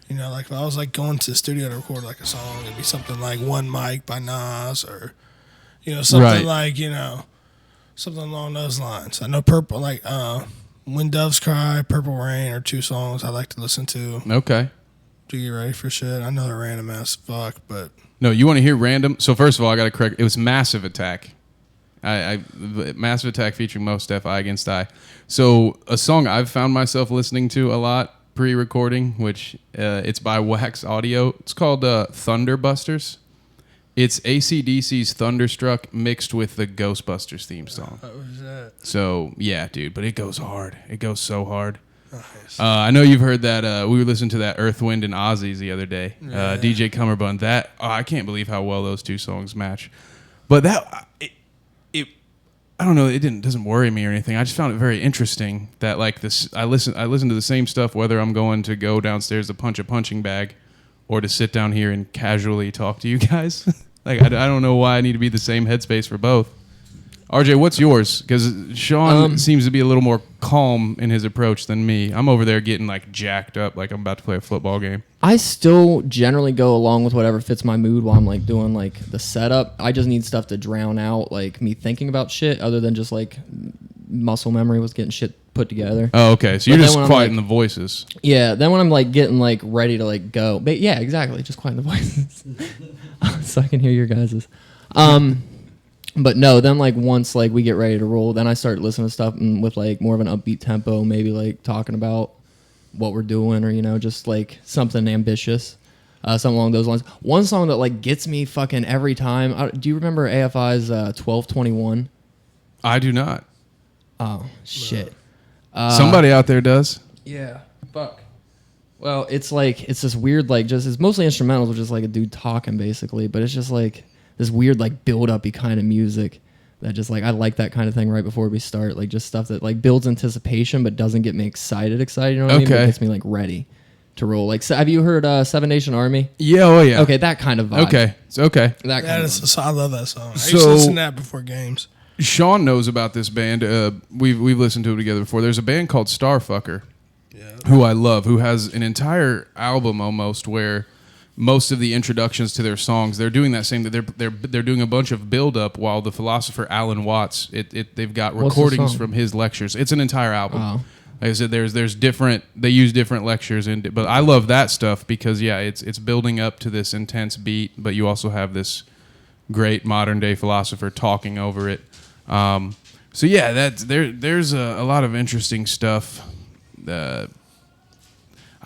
Speaker 1: You know, like if I was like going to the studio to record like a song, it'd be something like One Mic by Nas or something like something along those lines. I know Purple like When Doves Cry, Purple Rain are two songs I like to listen to.
Speaker 2: Okay.
Speaker 1: To get ready for shit. I know they're random as fuck, but
Speaker 2: no, you want to hear random? So first of all, I got to correct. It was Massive Attack. Massive Attack featuring Mos Def, Eye Against Eye. So a song I've found myself listening to a lot pre-recording, which it's by Wax Audio. It's called Thunderbusters. It's AC/DC's Thunderstruck mixed with the Ghostbusters theme song.
Speaker 1: What was that?
Speaker 2: So yeah, dude, but it goes hard. It goes so hard. I know you've heard that. We were listening to that Earth, Wind, and Ozzy's the other day.
Speaker 1: Yeah.
Speaker 2: DJ Cummerbund. I can't believe how well those two songs match. But I don't know. It doesn't worry me or anything. I just found it very interesting that like this. I listen to the same stuff whether I'm going to go downstairs to punch a punching bag, or to sit down here and casually talk to you guys. Like I don't know why I need to be the same headspace for both. RJ, what's yours? Because Shawn seems to be a little more calm in his approach than me. I'm over there getting like jacked up, like I'm about to play a football game.
Speaker 3: I still generally go along with whatever fits my mood while I'm like doing like the setup. I just need stuff to drown out like me thinking about shit, other than just like muscle memory was getting shit put together.
Speaker 2: Oh, okay. So
Speaker 3: But
Speaker 2: you're just
Speaker 3: then when I'm,
Speaker 2: quieting
Speaker 3: like-
Speaker 2: the voices.
Speaker 3: Yeah, then when I'm like getting like ready to like go, but yeah, exactly, just quiet the voices, so I can hear your guys's. But no, then like once like we get ready to roll, then I start listening to stuff with like more of an upbeat tempo, maybe like talking about what we're doing, or just like something ambitious, something along those lines. One song that like gets me fucking every time. Do you remember AFI's 1221?
Speaker 2: I do not.
Speaker 3: Oh shit.
Speaker 2: Somebody out there does.
Speaker 3: Yeah. Fuck. Well, it's this weird like it's mostly instrumentals, which is like a dude talking basically, but it's just like this weird like build-up-y kind of music that just like I like that kind of thing right before we start, like just stuff that like builds anticipation but doesn't get me excited, you know what I mean? But it gets me like ready to roll. Like, so have you heard Seven Nation Army?
Speaker 2: Yeah, oh yeah.
Speaker 3: Okay, that kind of vibe.
Speaker 2: Okay, it's okay.
Speaker 3: That kind of vibe.
Speaker 1: I love that song. I used
Speaker 2: So-
Speaker 1: to listen to that before games.
Speaker 2: Shawn knows about this band. We've listened to it together before. There's a band called Starfucker, who I love, who has an entire album almost where most of the introductions to their songs, they're doing that same. They're doing a bunch of build up while the philosopher Alan Watts. They've got
Speaker 3: What's the
Speaker 2: recordings
Speaker 3: song?
Speaker 2: from his lectures. It's an entire album.
Speaker 3: Oh.
Speaker 2: Like I said, there's different. They use different lectures but I love that stuff because it's building up to this intense beat, but you also have this great modern day philosopher talking over it. So yeah, there's a lot of interesting stuff. I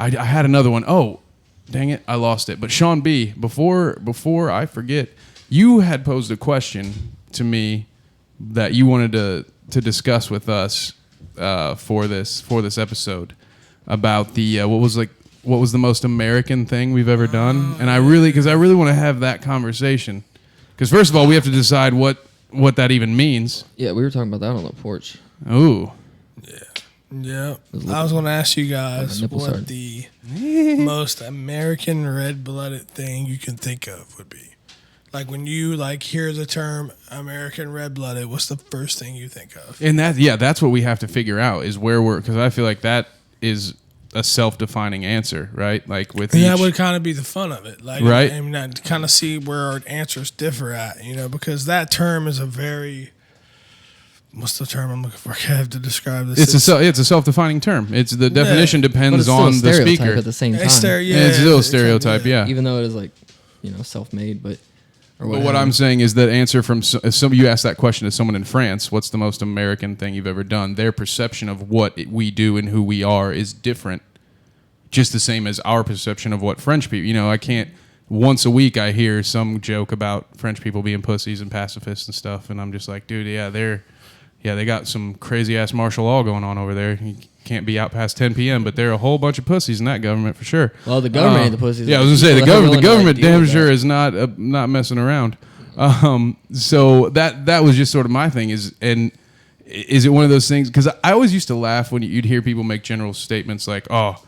Speaker 2: had another one. Oh, dang it, I lost it. But Sean B, before I forget, you had posed a question to me that you wanted to discuss with us for this episode about the what was the most American thing we've ever done, and I really want to have that conversation because first of all we have to decide what that even means.
Speaker 3: Yeah, we were talking about that on the porch.
Speaker 2: Ooh.
Speaker 1: Yeah. I was going to ask you guys
Speaker 3: nipple
Speaker 1: what
Speaker 3: hard.
Speaker 1: the most American red-blooded thing you can think of would be. Like when you like hear the term American red-blooded, what's the first thing you think of?
Speaker 2: And that's what we have to figure out is where because I feel like that is a self-defining answer, right? Like with
Speaker 1: that would kind of be the fun of it, like
Speaker 2: right?
Speaker 1: And to kind of see where our answers differ at, because that term is a very what's the term I'm looking for? I have to describe this.
Speaker 2: It's a self-defining term. It's the definition
Speaker 3: But
Speaker 2: depends
Speaker 3: it's still
Speaker 2: on
Speaker 3: a
Speaker 2: the
Speaker 3: stereotype
Speaker 2: speaker.
Speaker 3: at the same time.
Speaker 1: It's
Speaker 2: still a stereotype, yeah.
Speaker 3: Even though it is like, self-made, but
Speaker 2: what I'm saying is that answer from you asked that question to someone in France, what's the most American thing you've ever done? Their perception of what we do and who we are is different, just the same as our perception of what French people. I can't. Once a week, I hear some joke about French people being pussies and pacifists and stuff, and I'm just like, dude, they got some crazy ass martial law going on over there. You can't be out past 10 p.m., but there are a whole bunch of pussies in that government for sure.
Speaker 3: Well, the government ain't the pussies.
Speaker 2: Yeah, I was gonna say the government damn sure is not messing around. So that was just sort of my thing is it one of those things? Because I always used to laugh when you'd hear people make general statements like, "Oh,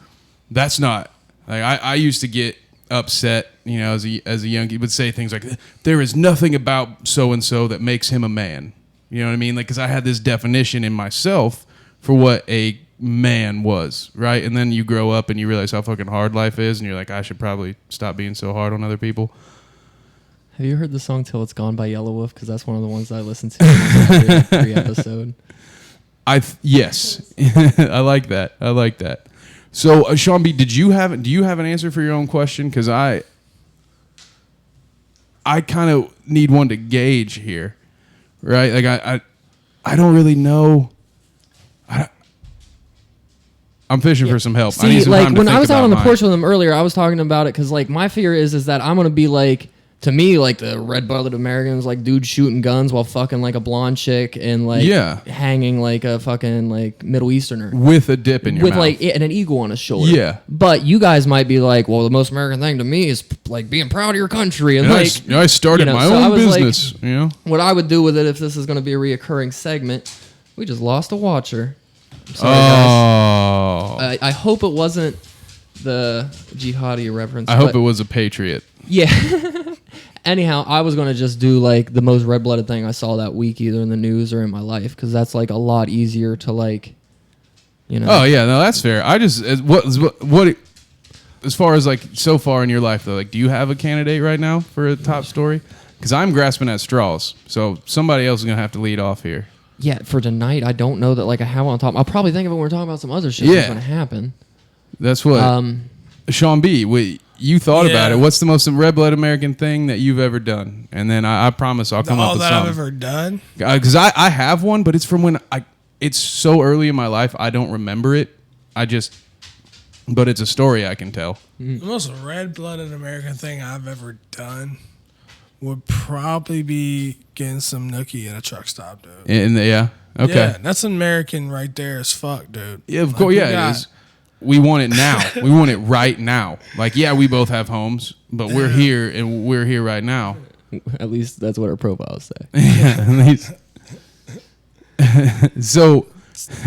Speaker 2: that's not." Like I used to get upset, as a young kid, would say things like, "There is nothing about so and so that makes him a man." You know what I mean? Like, because I had this definition in myself for what a man was, right? And then you grow up and you realize how fucking hard life is, and you're like, I should probably stop being so hard on other people.
Speaker 3: Have you heard the song "Till It's Gone" by Yellow Wolf? Because that's one of the ones I listen to every episode.
Speaker 2: Yes, I like that. So, Sean B, do you have an answer for your own question? Because I kind of need one to gauge here. Right, like I don't really know. I'm fishing for some help.
Speaker 3: See,
Speaker 2: I need some time to
Speaker 3: when
Speaker 2: think
Speaker 3: I was out
Speaker 2: about
Speaker 3: on the
Speaker 2: mine.
Speaker 3: porch with him earlier, I was talking about it because like my fear is that I'm gonna be like, to me, like the red-blooded Americans, like dudes shooting guns while fucking like a blonde chick and like hanging like a fucking like Middle Easterner
Speaker 2: with a dip in your
Speaker 3: with
Speaker 2: mouth.
Speaker 3: like and an eagle on his shoulder.
Speaker 2: Yeah,
Speaker 3: but you guys might be like, well, the most American thing to me is like being proud of your country and like
Speaker 2: I started my own business.
Speaker 3: Like, what I would do with it if this is going to be a reoccurring segment, we just lost a watcher. I'm sorry, guys. I hope it wasn't the jihadi reference.
Speaker 2: I hope it was a patriot.
Speaker 3: Yeah. Anyhow, I was gonna just do like the most red-blooded thing I saw that week, either in the news or in my life, because that's like a lot easier to like, you know.
Speaker 2: Oh yeah, no, that's fair. I just what as far as like so far in your life though, like, do you have a candidate right now for a top story? Because I'm grasping at straws, so somebody else is gonna have to lead off here.
Speaker 3: Yeah, for tonight, I don't know that like I have one on top. I'll probably think of it when we're talking about some other shit that's gonna happen.
Speaker 2: That's what. Sean B, you thought about it. What's the most red-blooded American thing that you've ever done? And then I promise I'll come up with something.
Speaker 1: All that I've ever done?
Speaker 2: Because I have one, but it's from when it's so early in my life, I don't remember it. But it's a story I can tell.
Speaker 1: The most red-blooded American thing I've ever done would probably be getting some nookie at a truck stop, dude.
Speaker 2: Okay.
Speaker 1: Yeah, that's American right there as fuck, dude.
Speaker 2: Yeah, of course, it is. We want it now. We want it right now. Like, yeah, we both have homes, but we're here, and we're here right now.
Speaker 3: At least that's what our profiles say.
Speaker 2: Yeah, at least. So,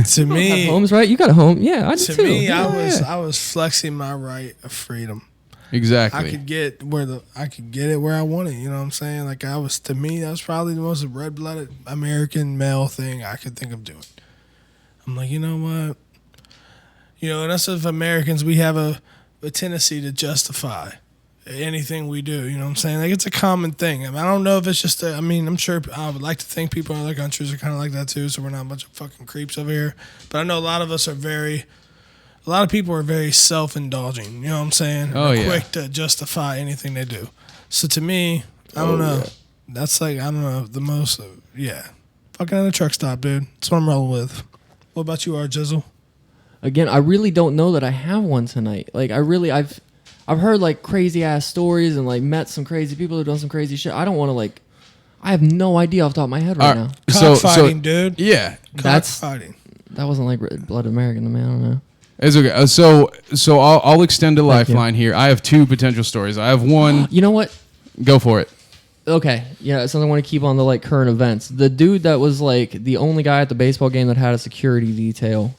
Speaker 1: to me,
Speaker 3: homes, right? You got a home, yeah. I did too.
Speaker 1: To me,
Speaker 3: yeah,
Speaker 1: I was flexing my right of freedom.
Speaker 2: Exactly.
Speaker 1: I could get it where I wanted. You know what I'm saying? Like to me, that was probably the most red-blooded American male thing I could think of doing. I'm like, you know what? You know, and us as Americans, we have a tendency to justify anything we do. You know what I'm saying? Like, it's a common thing. I mean, I don't know if it's just I'm sure I would like to think people in other countries are kind of like that too, so we're not a bunch of fucking creeps over here. But I know a lot of people are very self-indulging. You know what I'm saying? Quick to justify anything they do. So to me, I don't know. Yeah. That's like, I don't know, the most, fucking at a truck stop, dude. That's what I'm rolling with. What about you, Jizzle?
Speaker 3: Again, I really don't know that I have one tonight. Like, I've heard like crazy ass stories and like met some crazy people who've done some crazy shit. I don't want to like, I have no idea off the top of my head right now.
Speaker 1: Cockfighting, dude.
Speaker 2: Yeah,
Speaker 1: cockfighting.
Speaker 3: That wasn't like blood American to me. I don't know.
Speaker 2: It's okay. So I'll extend a lifeline here. I have two potential stories. I have one.
Speaker 3: You know what?
Speaker 2: Go for it.
Speaker 3: Okay, yeah, something I want to keep on the like current events. The dude that was like the only guy at the baseball game that had a security detail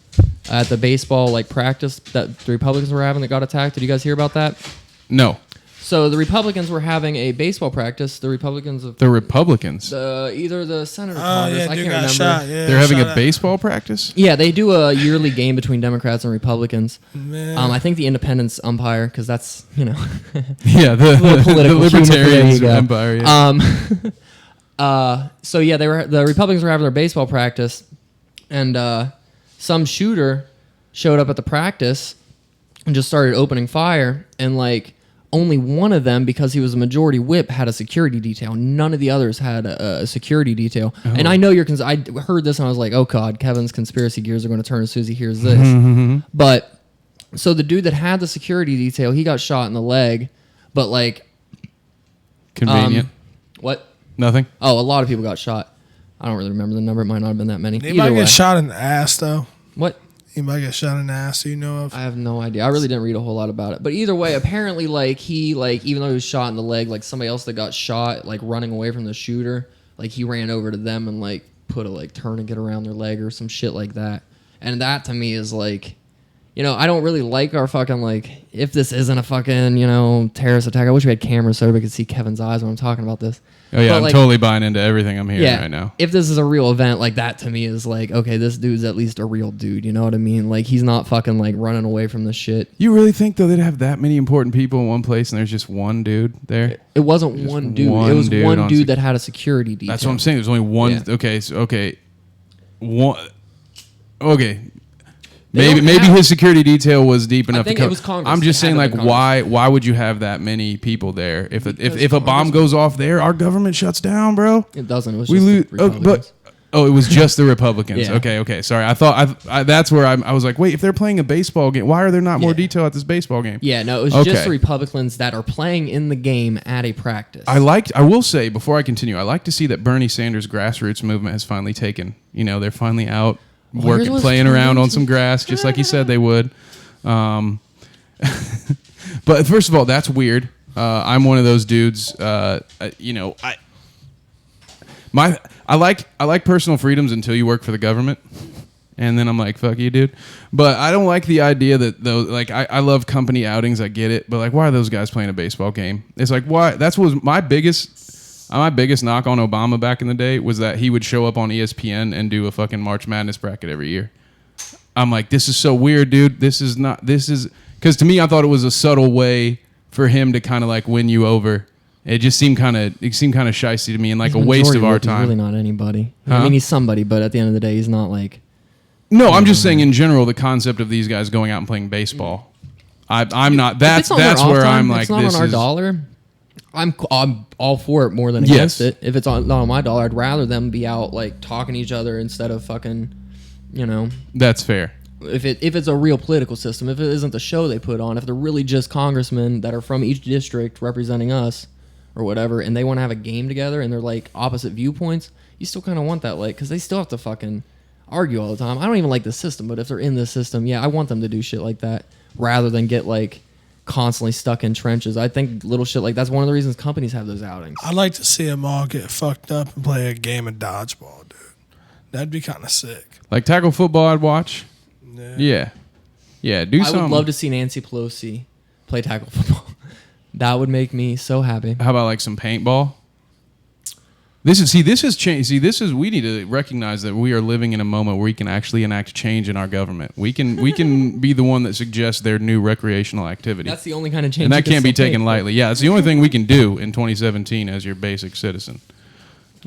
Speaker 3: at the baseball like practice that the Republicans were having that got attacked. Did you guys hear about that?
Speaker 2: No.
Speaker 3: So the Republicans were having a baseball practice. The Republicans. Either the Senate or Congress. I can't remember.
Speaker 1: Shot, yeah,
Speaker 2: they're having a baseball practice?
Speaker 3: Yeah, they do a yearly game between Democrats and Republicans.
Speaker 1: Man.
Speaker 3: I think the independents umpire, because that's, you know.
Speaker 2: Yeah, the libertarians
Speaker 3: umpire. Yeah. So yeah, the Republicans were having their baseball practice, and some shooter showed up at the practice and just started opening fire, and like only one of them, because he was a majority whip, had a security detail. None of the others had a security detail. Oh. And I know I heard this and I was like, oh God, Kevin's conspiracy gears are going to turn as soon as he hears this. But so the dude that had the security detail, he got shot in the leg, but like
Speaker 2: convenient.
Speaker 3: What?
Speaker 2: Nothing.
Speaker 3: Oh, a lot of people got shot. I don't really remember the number. It might not have been that many.
Speaker 1: Anybody get shot in the ass though?
Speaker 3: What?
Speaker 1: Anybody get shot in the ass, you know of?
Speaker 3: I have no idea. I really didn't read a whole lot about it. But either way, apparently, like, he, like, even though he was shot in the leg, like, somebody else that got shot, like, running away from the shooter, like, he ran over to them and, like, put a, like, tourniquet around their leg or some shit like that. And that, to me, is, like, you know, I don't really like our fucking, like, if this isn't a fucking, you know, terrorist attack. I wish we had cameras so we could see Kevin's eyes when I'm talking about this.
Speaker 2: Oh, yeah, but I'm totally buying into everything I'm hearing right now.
Speaker 3: If this is a real event, like, that to me is like, okay, this dude's at least a real dude, you know what I mean? Like, he's not fucking, like, running away from the shit.
Speaker 2: You really think, though, they'd have that many important people in one place and there's just one dude there?
Speaker 3: It wasn't just one dude. It was one dude that had a security detail.
Speaker 2: That's what I'm saying. There's only one. Yeah. Okay. Maybe his security detail was deep enough to cover. I'm just saying, like, why would you have that many people there? If a bomb goes off there, our government shuts down, bro.
Speaker 3: It doesn't. It was just the Republicans.
Speaker 2: It was just the Republicans.
Speaker 3: Yeah.
Speaker 2: Okay. Sorry, I thought that's where I was like, wait, if they're playing a baseball game, why are there not more detail at this baseball game?
Speaker 3: Yeah, no, it was just the Republicans that are playing in the game at a practice.
Speaker 2: I will say before I continue, I like to see that Bernie Sanders' grassroots movement has finally taken. You know, they're finally out. Playing around on some grass, just like he said they would. But first of all, that's weird. I'm one of those dudes. You know, I like personal freedoms until you work for the government. And then I'm like, fuck you, dude. But I don't like the idea that those, like, I love company outings. I get it. But like, why are those guys playing a baseball game? It's like, why? That's was my biggest knock on Obama back in the day was that he would show up on ESPN and do a fucking March Madness bracket every year. I'm like, this is so weird, dude. This is because to me, I thought it was a subtle way for him to kind of like win you over. It just seemed kind of shysty to me and like a waste of our time.
Speaker 3: He's really not anybody.
Speaker 2: Huh?
Speaker 3: I mean, he's somebody, but at the end of the day, he's not like.
Speaker 2: No, I'm just saying in general, the concept of these guys going out and playing baseball. I'm not. That's where I'm like,
Speaker 3: it's not
Speaker 2: this
Speaker 3: on our
Speaker 2: is
Speaker 3: dollar. I'm all for it more than against it. If it's not on my dollar, I'd rather them be out like talking to each other instead of fucking, you know.
Speaker 2: That's fair.
Speaker 3: If it's a real political system, if it isn't the show they put on, if they're really just congressmen that are from each district representing us or whatever, and they want to have a game together and they're like opposite viewpoints, you still kind of want that, like, because they still have to fucking argue all the time. I don't even like the system, but if they're in this system, yeah, I want them to do shit like that rather than get like constantly stuck in trenches. I think little shit like that's one of the reasons companies have those outings.
Speaker 1: I'd like to see them all get fucked up and play a game of dodgeball, dude. That'd be kind of sick.
Speaker 2: Like tackle football, I'd watch. Yeah. Do something.
Speaker 3: I would love to see Nancy Pelosi play tackle football. That would make me so happy.
Speaker 2: How about like some paintball? This has changed. We need to recognize that we are living in a moment where we can actually enact change in our government. We can be the one that suggests their new recreational activity.
Speaker 3: That's the only kind of change.
Speaker 2: And that can't be taken lightly. Yeah, it's the only thing we can do in 2017 as your basic citizen.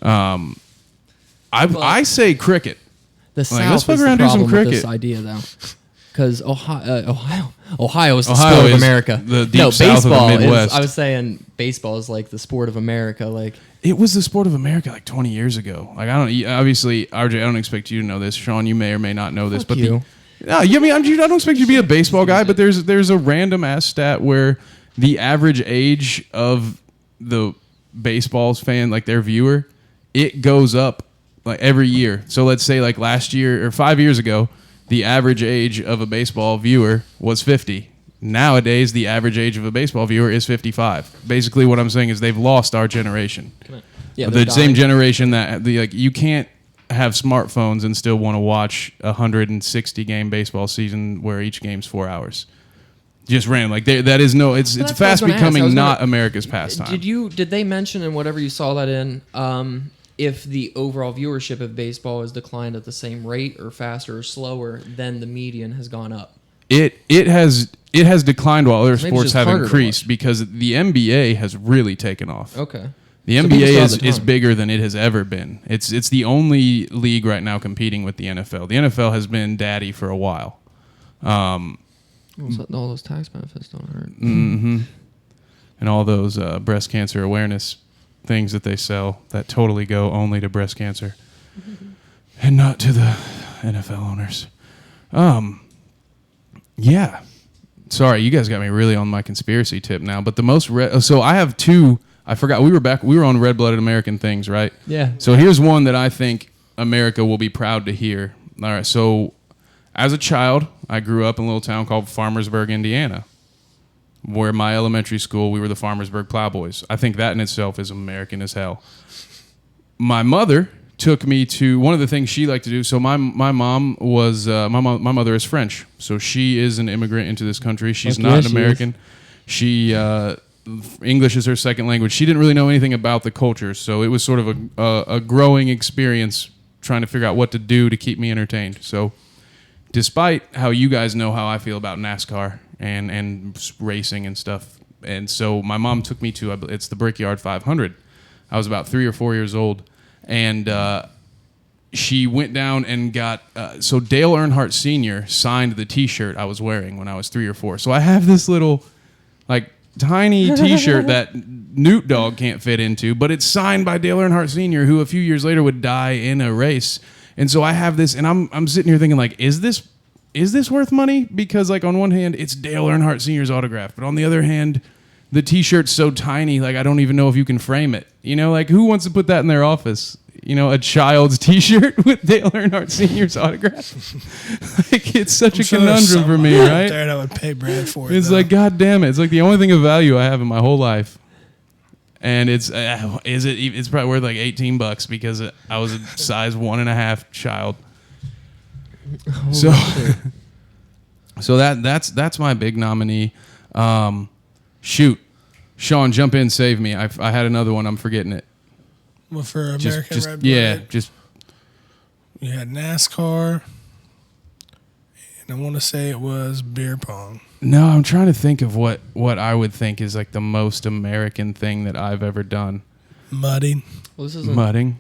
Speaker 2: I say cricket.
Speaker 3: The
Speaker 2: Like,
Speaker 3: South
Speaker 2: let's fuck
Speaker 3: is
Speaker 2: around
Speaker 3: the
Speaker 2: and do some
Speaker 3: problem with
Speaker 2: cricket.
Speaker 3: this idea, though. Because Ohio is the
Speaker 2: Ohio
Speaker 3: sport of
Speaker 2: is
Speaker 3: America.
Speaker 2: the deep south of the
Speaker 3: baseball
Speaker 2: Midwest.
Speaker 3: I was saying baseball is like the sport of America. Like
Speaker 2: It was the sport of America like 20 years ago. Like obviously, RJ, I don't expect you to know this. Sean, you may or may not know this,
Speaker 3: Fuck
Speaker 2: but
Speaker 3: you.
Speaker 2: I don't expect you to be a baseball guy. But there's a random ass stat where the average age of the baseball's fan, like their viewer, it goes up like every year. So let's say like last year or 5 years ago, the average age of a baseball viewer was 50. Nowadays, the average age of a baseball viewer is 55. Basically, what I'm saying is they've lost our generation.
Speaker 3: yeah,
Speaker 2: The same generation that you can't have smartphones and still want to watch a 160 game baseball season where each game's 4 hours. Just random. Like that is no. It's
Speaker 3: that's what I
Speaker 2: fast
Speaker 3: was gonna
Speaker 2: becoming
Speaker 3: ask.
Speaker 2: not America's pastime.
Speaker 3: Did they mention in whatever you saw that in if the overall viewership of baseball has declined at the same rate or faster or slower than the median has gone up?
Speaker 2: It has declined while other
Speaker 3: Maybe it's
Speaker 2: sports
Speaker 3: just
Speaker 2: have
Speaker 3: harder to
Speaker 2: increased
Speaker 3: watch.
Speaker 2: because the NBA has really taken off.
Speaker 3: Okay.
Speaker 2: The
Speaker 3: So people
Speaker 2: NBA
Speaker 3: still have the
Speaker 2: is
Speaker 3: time.
Speaker 2: bigger than it has ever been. It's the only league right now competing with the NFL. The NFL has been daddy for a while.
Speaker 3: All those tax benefits don't hurt.
Speaker 2: Mm-hmm. And all those breast cancer awareness things that they sell that totally go only to breast cancer and not to the NFL owners. Yeah. Sorry, you guys got me really on my conspiracy tip now. But the most so I have two. I forgot we were on Red Blooded American Things, right?
Speaker 3: Yeah.
Speaker 2: So here's one that I think America will be proud to hear. All right. So as a child, I grew up in a little town called Farmersburg, Indiana, where my elementary school, we were the Farmersburg Plowboys. I think that in itself is American as hell. My mother took me to one of the things she liked to do. So my mom was my mother is French, so she is an immigrant into this country. She's not an American. She English is her second language. She didn't really know anything about the culture, so it was sort of a growing experience trying to figure out what to do to keep me entertained. So despite how you guys know how I feel about NASCAR and racing and stuff, and so my mom took me to it's the Brickyard 500. I was about 3 or 4 years old, and she went down and got so Dale Earnhardt Sr. signed the T-shirt I was wearing when I was 3 or 4. So I have this little like tiny T-shirt that Newt Dogg can't fit into, but it's signed by Dale Earnhardt Sr., who a few years later would die in a race. And so I have this, and I'm sitting here thinking like, is this worth money? Because like on one hand, it's Dale Earnhardt Sr.'s autograph, but on the other hand, the T-shirt's so tiny, like I don't even know if you can frame it. You know, like who wants to put that in their office? You know, a child's T-shirt with Dale Earnhardt Sr.'s autograph. Like it's such a conundrum for me, right?
Speaker 1: There that would pay bread for it.
Speaker 2: It's
Speaker 1: though.
Speaker 2: like, God damn it! It's like the only thing of value I have in my whole life, and it's probably worth like $18 because I was a size 1.5 child. So, so that's my big nominee. Shoot, Shawn, jump in, save me. I had another one. I'm forgetting it.
Speaker 1: Well, for American Red Blood,
Speaker 2: yeah, just
Speaker 1: we had NASCAR, and I want to say it was beer pong.
Speaker 2: no. I'm trying to think of what I would think is like the most American thing that I've ever done.
Speaker 1: Mudding.
Speaker 3: Well, this isn't
Speaker 1: Mudding.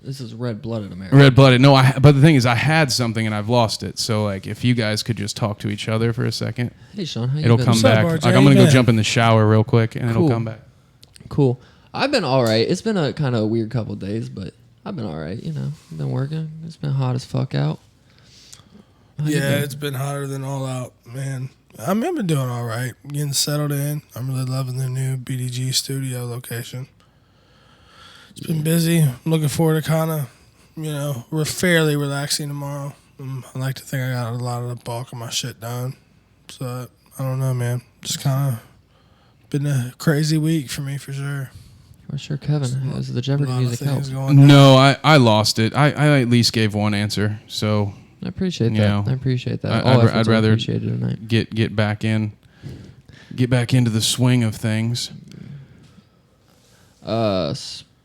Speaker 3: This is red-blooded America.
Speaker 2: Red-blooded. No, but the thing is, I had something and I've lost it. So, like, if you guys could just talk to each other for a second,
Speaker 3: Hey, Shawn, how you
Speaker 2: it'll
Speaker 3: been?
Speaker 2: come
Speaker 1: What's up,
Speaker 2: back.
Speaker 1: RJ?
Speaker 2: Like, I'm gonna go jump in the shower real quick, and it'll
Speaker 3: Cool.
Speaker 2: come back.
Speaker 3: Cool. I've been all right. It's been a kind of weird couple of days, but I've been all right. You know, I've been working. It's been hot as fuck out. How you
Speaker 1: Yeah,
Speaker 3: been?
Speaker 1: it's been hotter than all out, man. I've been doing all right, getting settled in. I'm really loving the new BDG studio location. It's been busy. I'm looking forward to kind of, we're fairly relaxing tomorrow. I like to think I got a lot of the bulk of my shit done. So, I don't know, man. Just kind of been a crazy week for me, for sure.
Speaker 3: For sure, Kevin. Has the
Speaker 1: A
Speaker 3: Jeopardy
Speaker 1: lot of
Speaker 3: music helped?
Speaker 1: things going down.
Speaker 2: No, I lost it. I at least gave one answer. So
Speaker 3: I appreciate
Speaker 2: You
Speaker 3: that.
Speaker 2: know,
Speaker 3: I appreciate that.
Speaker 2: I'd rather
Speaker 3: appreciate it tonight.
Speaker 2: get back into the swing of things.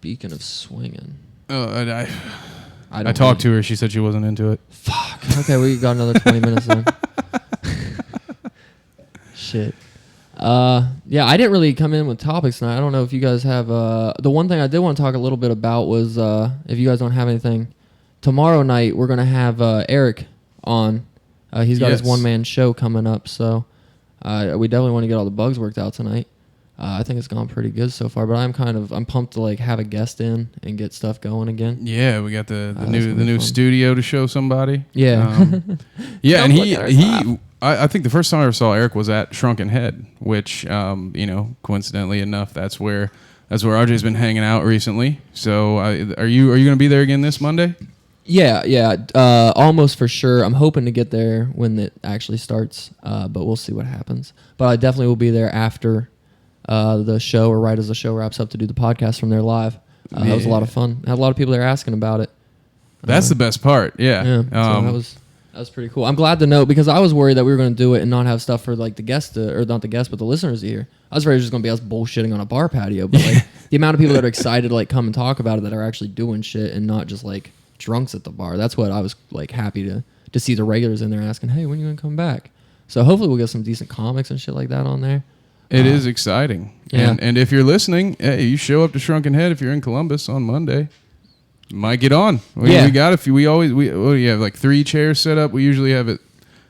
Speaker 3: Speaking of swinging,
Speaker 2: I talked to her. She said she wasn't into it.
Speaker 3: Fuck. Okay, we got another 20 minutes then. Shit. Yeah, I didn't really come in with topics tonight. I don't know if you guys have. The one thing I did want to talk a little bit about was if you guys don't have anything, tomorrow night we're gonna have Eric on. He's got his
Speaker 2: Yes.
Speaker 3: one-man show coming up, so we definitely want to get all the bugs worked out tonight. I think it's gone pretty good so far, but I'm pumped to like have a guest in and get stuff going again.
Speaker 2: Yeah, we got the
Speaker 3: That's
Speaker 2: new
Speaker 3: gonna be fun.
Speaker 2: studio to show somebody.
Speaker 3: Yeah.
Speaker 2: Yeah, and
Speaker 3: Don't look at her
Speaker 2: I think the first time I ever saw Eric was at Shrunken Head, which coincidentally enough, that's where RJ's been hanging out recently. So are you going to be there again this Monday?
Speaker 3: Yeah, almost for sure. I'm hoping to get there when it actually starts, but we'll see what happens. But I definitely will be there after the show or right as the show wraps up to do the podcast from there live. That was a lot of fun. Had a lot of people there asking about it.
Speaker 2: That's the best part. Yeah.
Speaker 3: Yeah, so that was pretty cool. I'm glad to know because I was worried that we were going to do it and not have stuff for like the guests or not the guests but the listeners to hear. I was worried it was just going to be us bullshitting on a bar patio, but like the amount of people that are excited to like come and talk about it that are actually doing shit and not just like drunks at the bar. That's what I was like happy to see the regulars in there asking, "Hey, when are you going to come back?" So hopefully we'll get some decent comics and shit like that on there.
Speaker 2: It is exciting.
Speaker 3: Yeah.
Speaker 2: And if you're listening, hey, you show up to Shrunken Head if you're in Columbus on Monday. Might get on. We got we have like 3 chairs set up. We usually have it.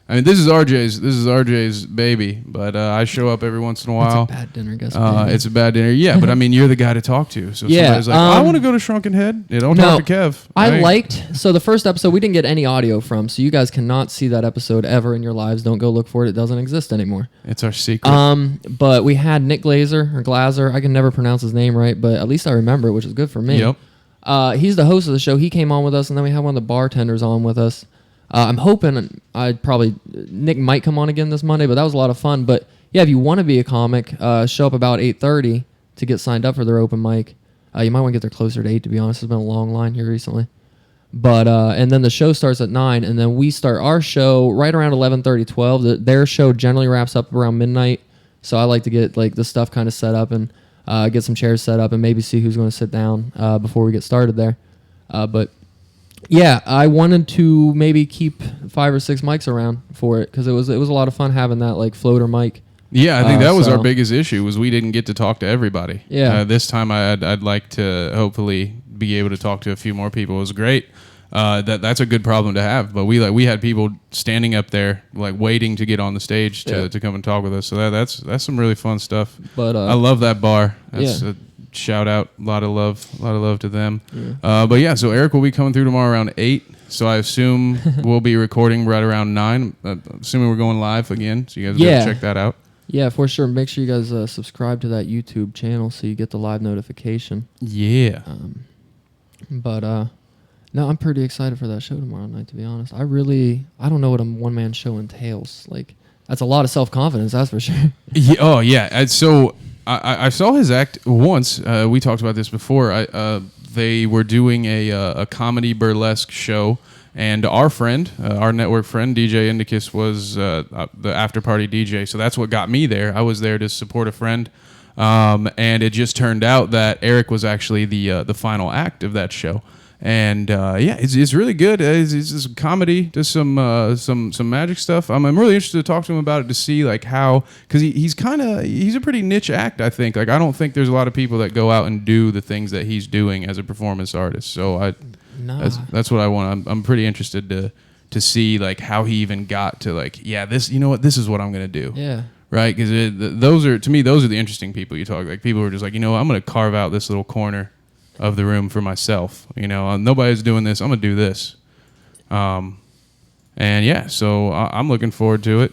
Speaker 2: I mean, this is RJ's baby, but I show up every once in a while.
Speaker 3: It's a bad dinner, guess.
Speaker 2: It's a bad dinner. Yeah, but I mean, you're the guy to talk to. So
Speaker 3: Yeah,
Speaker 2: somebody's like, I want to go to Shrunken Head. Yeah, don't talk to Kev.
Speaker 3: So the first episode we didn't get any audio from, so you guys cannot see that episode ever in your lives. Don't go look for it. It doesn't exist anymore.
Speaker 2: It's our secret.
Speaker 3: But we had Nick Glazer. I can never pronounce his name right, but at least I remember it, which is good for me.
Speaker 2: Yep.
Speaker 3: He's the host of the show. He came on with us, and then we had one of the bartenders on with us. I'm hoping Nick might come on again this Monday, but that was a lot of fun. But yeah, if you want to be a comic, show up about 8:30 to get signed up for their open mic. You might want to get there closer to 8, to be honest. There's been a long line here recently. But and then the show starts at 9, and then we start our show right around 11:30, 12. Their show generally wraps up around midnight, so I like to get like the stuff kind of set up and get some chairs set up and maybe see who's going to sit down before we get started there. But yeah, I wanted to maybe keep 5 or 6 mics around for it because it was a lot of fun having that like floater mic.
Speaker 2: Yeah, I think that was our biggest issue was we didn't get to talk to everybody.
Speaker 3: Yeah.
Speaker 2: This time I'd like to hopefully be able to talk to a few more people. It was great. That's a good problem to have. But we had people standing up there like waiting to get on the stage to come and talk with us. So that's some really fun stuff.
Speaker 3: But
Speaker 2: I love that bar. That's a shout out. A lot of love to them. Yeah. But yeah, so Eric will be coming through tomorrow around 8. So I assume we'll be recording right around 9. Assuming we're going live again. So you guys gotta check that out.
Speaker 3: Yeah, for sure. Make sure you guys subscribe to that YouTube channel so you get the live notification.
Speaker 2: Yeah.
Speaker 3: No, I'm pretty excited for that show tomorrow night, to be honest. I don't know what a one-man show entails. Like, that's a lot of self-confidence, that's for sure.
Speaker 2: Yeah, oh, yeah. And so I saw his act once. We talked about this before. They were doing a comedy burlesque show, And our friend, our network friend, DJ Indicus, was the after party DJ. So that's what got me there. I was there to support a friend. And it just turned out that Eric was actually the final act of that show. And it's really good. It's a comedy, does some magic stuff. I'm really interested to talk to him about it to see like how, because he's a pretty niche act. I think I don't think there's a lot of people that go out and do the things that he's doing as a performance artist. So that's what I want. I'm pretty interested to see like how he even got to like this. You know what? This is what I'm gonna do.
Speaker 3: Yeah.
Speaker 2: Right. Because those are the interesting people you talk like. People who are just like I'm gonna carve out this little corner of the room for myself. Nobody's doing this. I'm gonna do this. So I'm looking forward to it.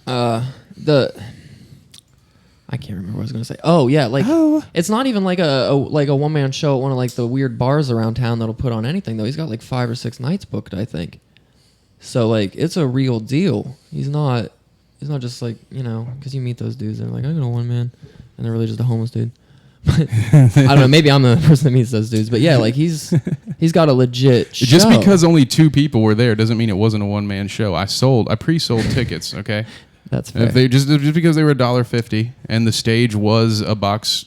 Speaker 3: I can't remember what I was gonna say. Oh yeah, it's not even like a one man show at one of like the weird bars around town that'll put on anything though. He's got like 5 or 6 nights booked, I think. So like it's a real deal. He's not just like because you meet those dudes, they're like I got a one man, and they're really just a homeless dude. I don't know. Maybe I'm the person that meets those dudes, but yeah, like he's got a legit show.
Speaker 2: Just because only 2 people were there doesn't mean it wasn't a one-man show. I pre-sold tickets. Okay,
Speaker 3: that's fair.
Speaker 2: If they just because they were $1.50 and the stage was a box,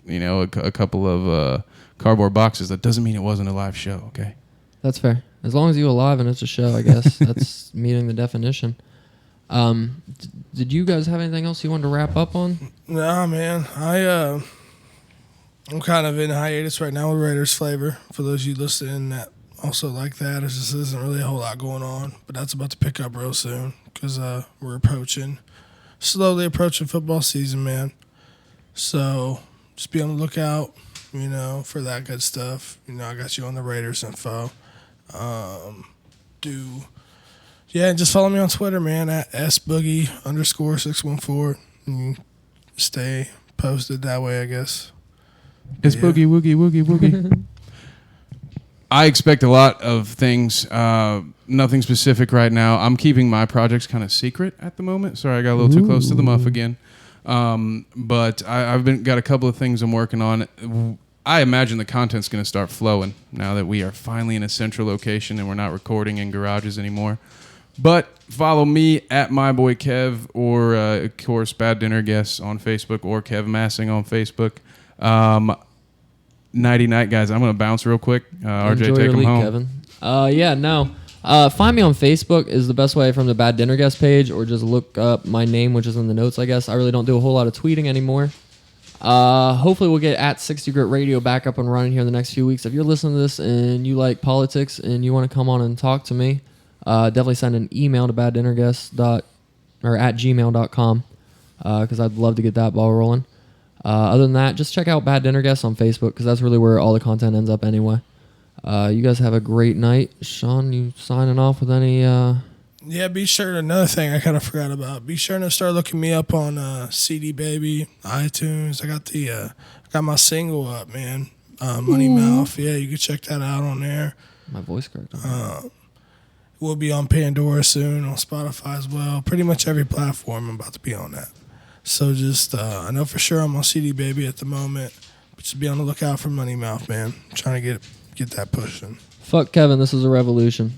Speaker 2: a couple of cardboard boxes, that doesn't mean it wasn't a live show. Okay,
Speaker 3: that's fair. As long as you're alive and it's a show, I guess that's meeting the definition. Did you guys have anything else you wanted to wrap up on?
Speaker 1: Nah, man. I'm kind of in hiatus right now with Raiders Flavor. For those of you listening that also like that, there just isn't really a whole lot going on. But that's about to pick up real soon because we're slowly approaching football season, man. So just be on the lookout, for that good stuff. I got you on the Raiders info. Just follow me on Twitter, man, at sboogie_614. And stay posted that way, I guess.
Speaker 2: It's boogie, woogie, woogie, woogie. I expect a lot of things. Nothing specific right now. I'm keeping my projects kind of secret at the moment. Sorry, I got a little too close to the muff again. But I've got a couple of things I'm working on. I imagine the content's going to start flowing now that we are finally in a central location and we're not recording in garages anymore. But follow me at myboykev or, of course, Bad Dinner Guests on Facebook or Kev Massing on Facebook. Nighty night, guys. I'm going to bounce real quick. RJ, take them home.
Speaker 3: Kevin. Find me on Facebook is the best way from the Bad Dinner Guest page, or just look up my name, which is in the notes, I guess. I really don't do a whole lot of tweeting anymore. Hopefully we'll get at 60 Grit Radio back up and running here in the next few weeks. If you're listening to this and you like politics and you want to come on and talk to me, definitely send an email to baddinnerguest@gmail.com because I'd love to get that ball rolling. Other than that, just check out Bad Dinner Guests on Facebook because that's really where all the content ends up anyway. You guys have a great night. Shawn, you signing off with any...
Speaker 1: Yeah, be sure. Another thing I kind of forgot about. Be sure to start looking me up on CD Baby, iTunes. I got my single up, man. Money Mouth. Yeah, you can check that out on there.
Speaker 3: My voice cracked.
Speaker 1: We'll be on Pandora soon, on Spotify as well. Pretty much every platform I'm about to be on that. So just, I know for sure I'm on CD Baby at the moment. But just be on the lookout for Money Mouth, man. I'm trying to get that pushing.
Speaker 3: Fuck Kevin, this is a revolution.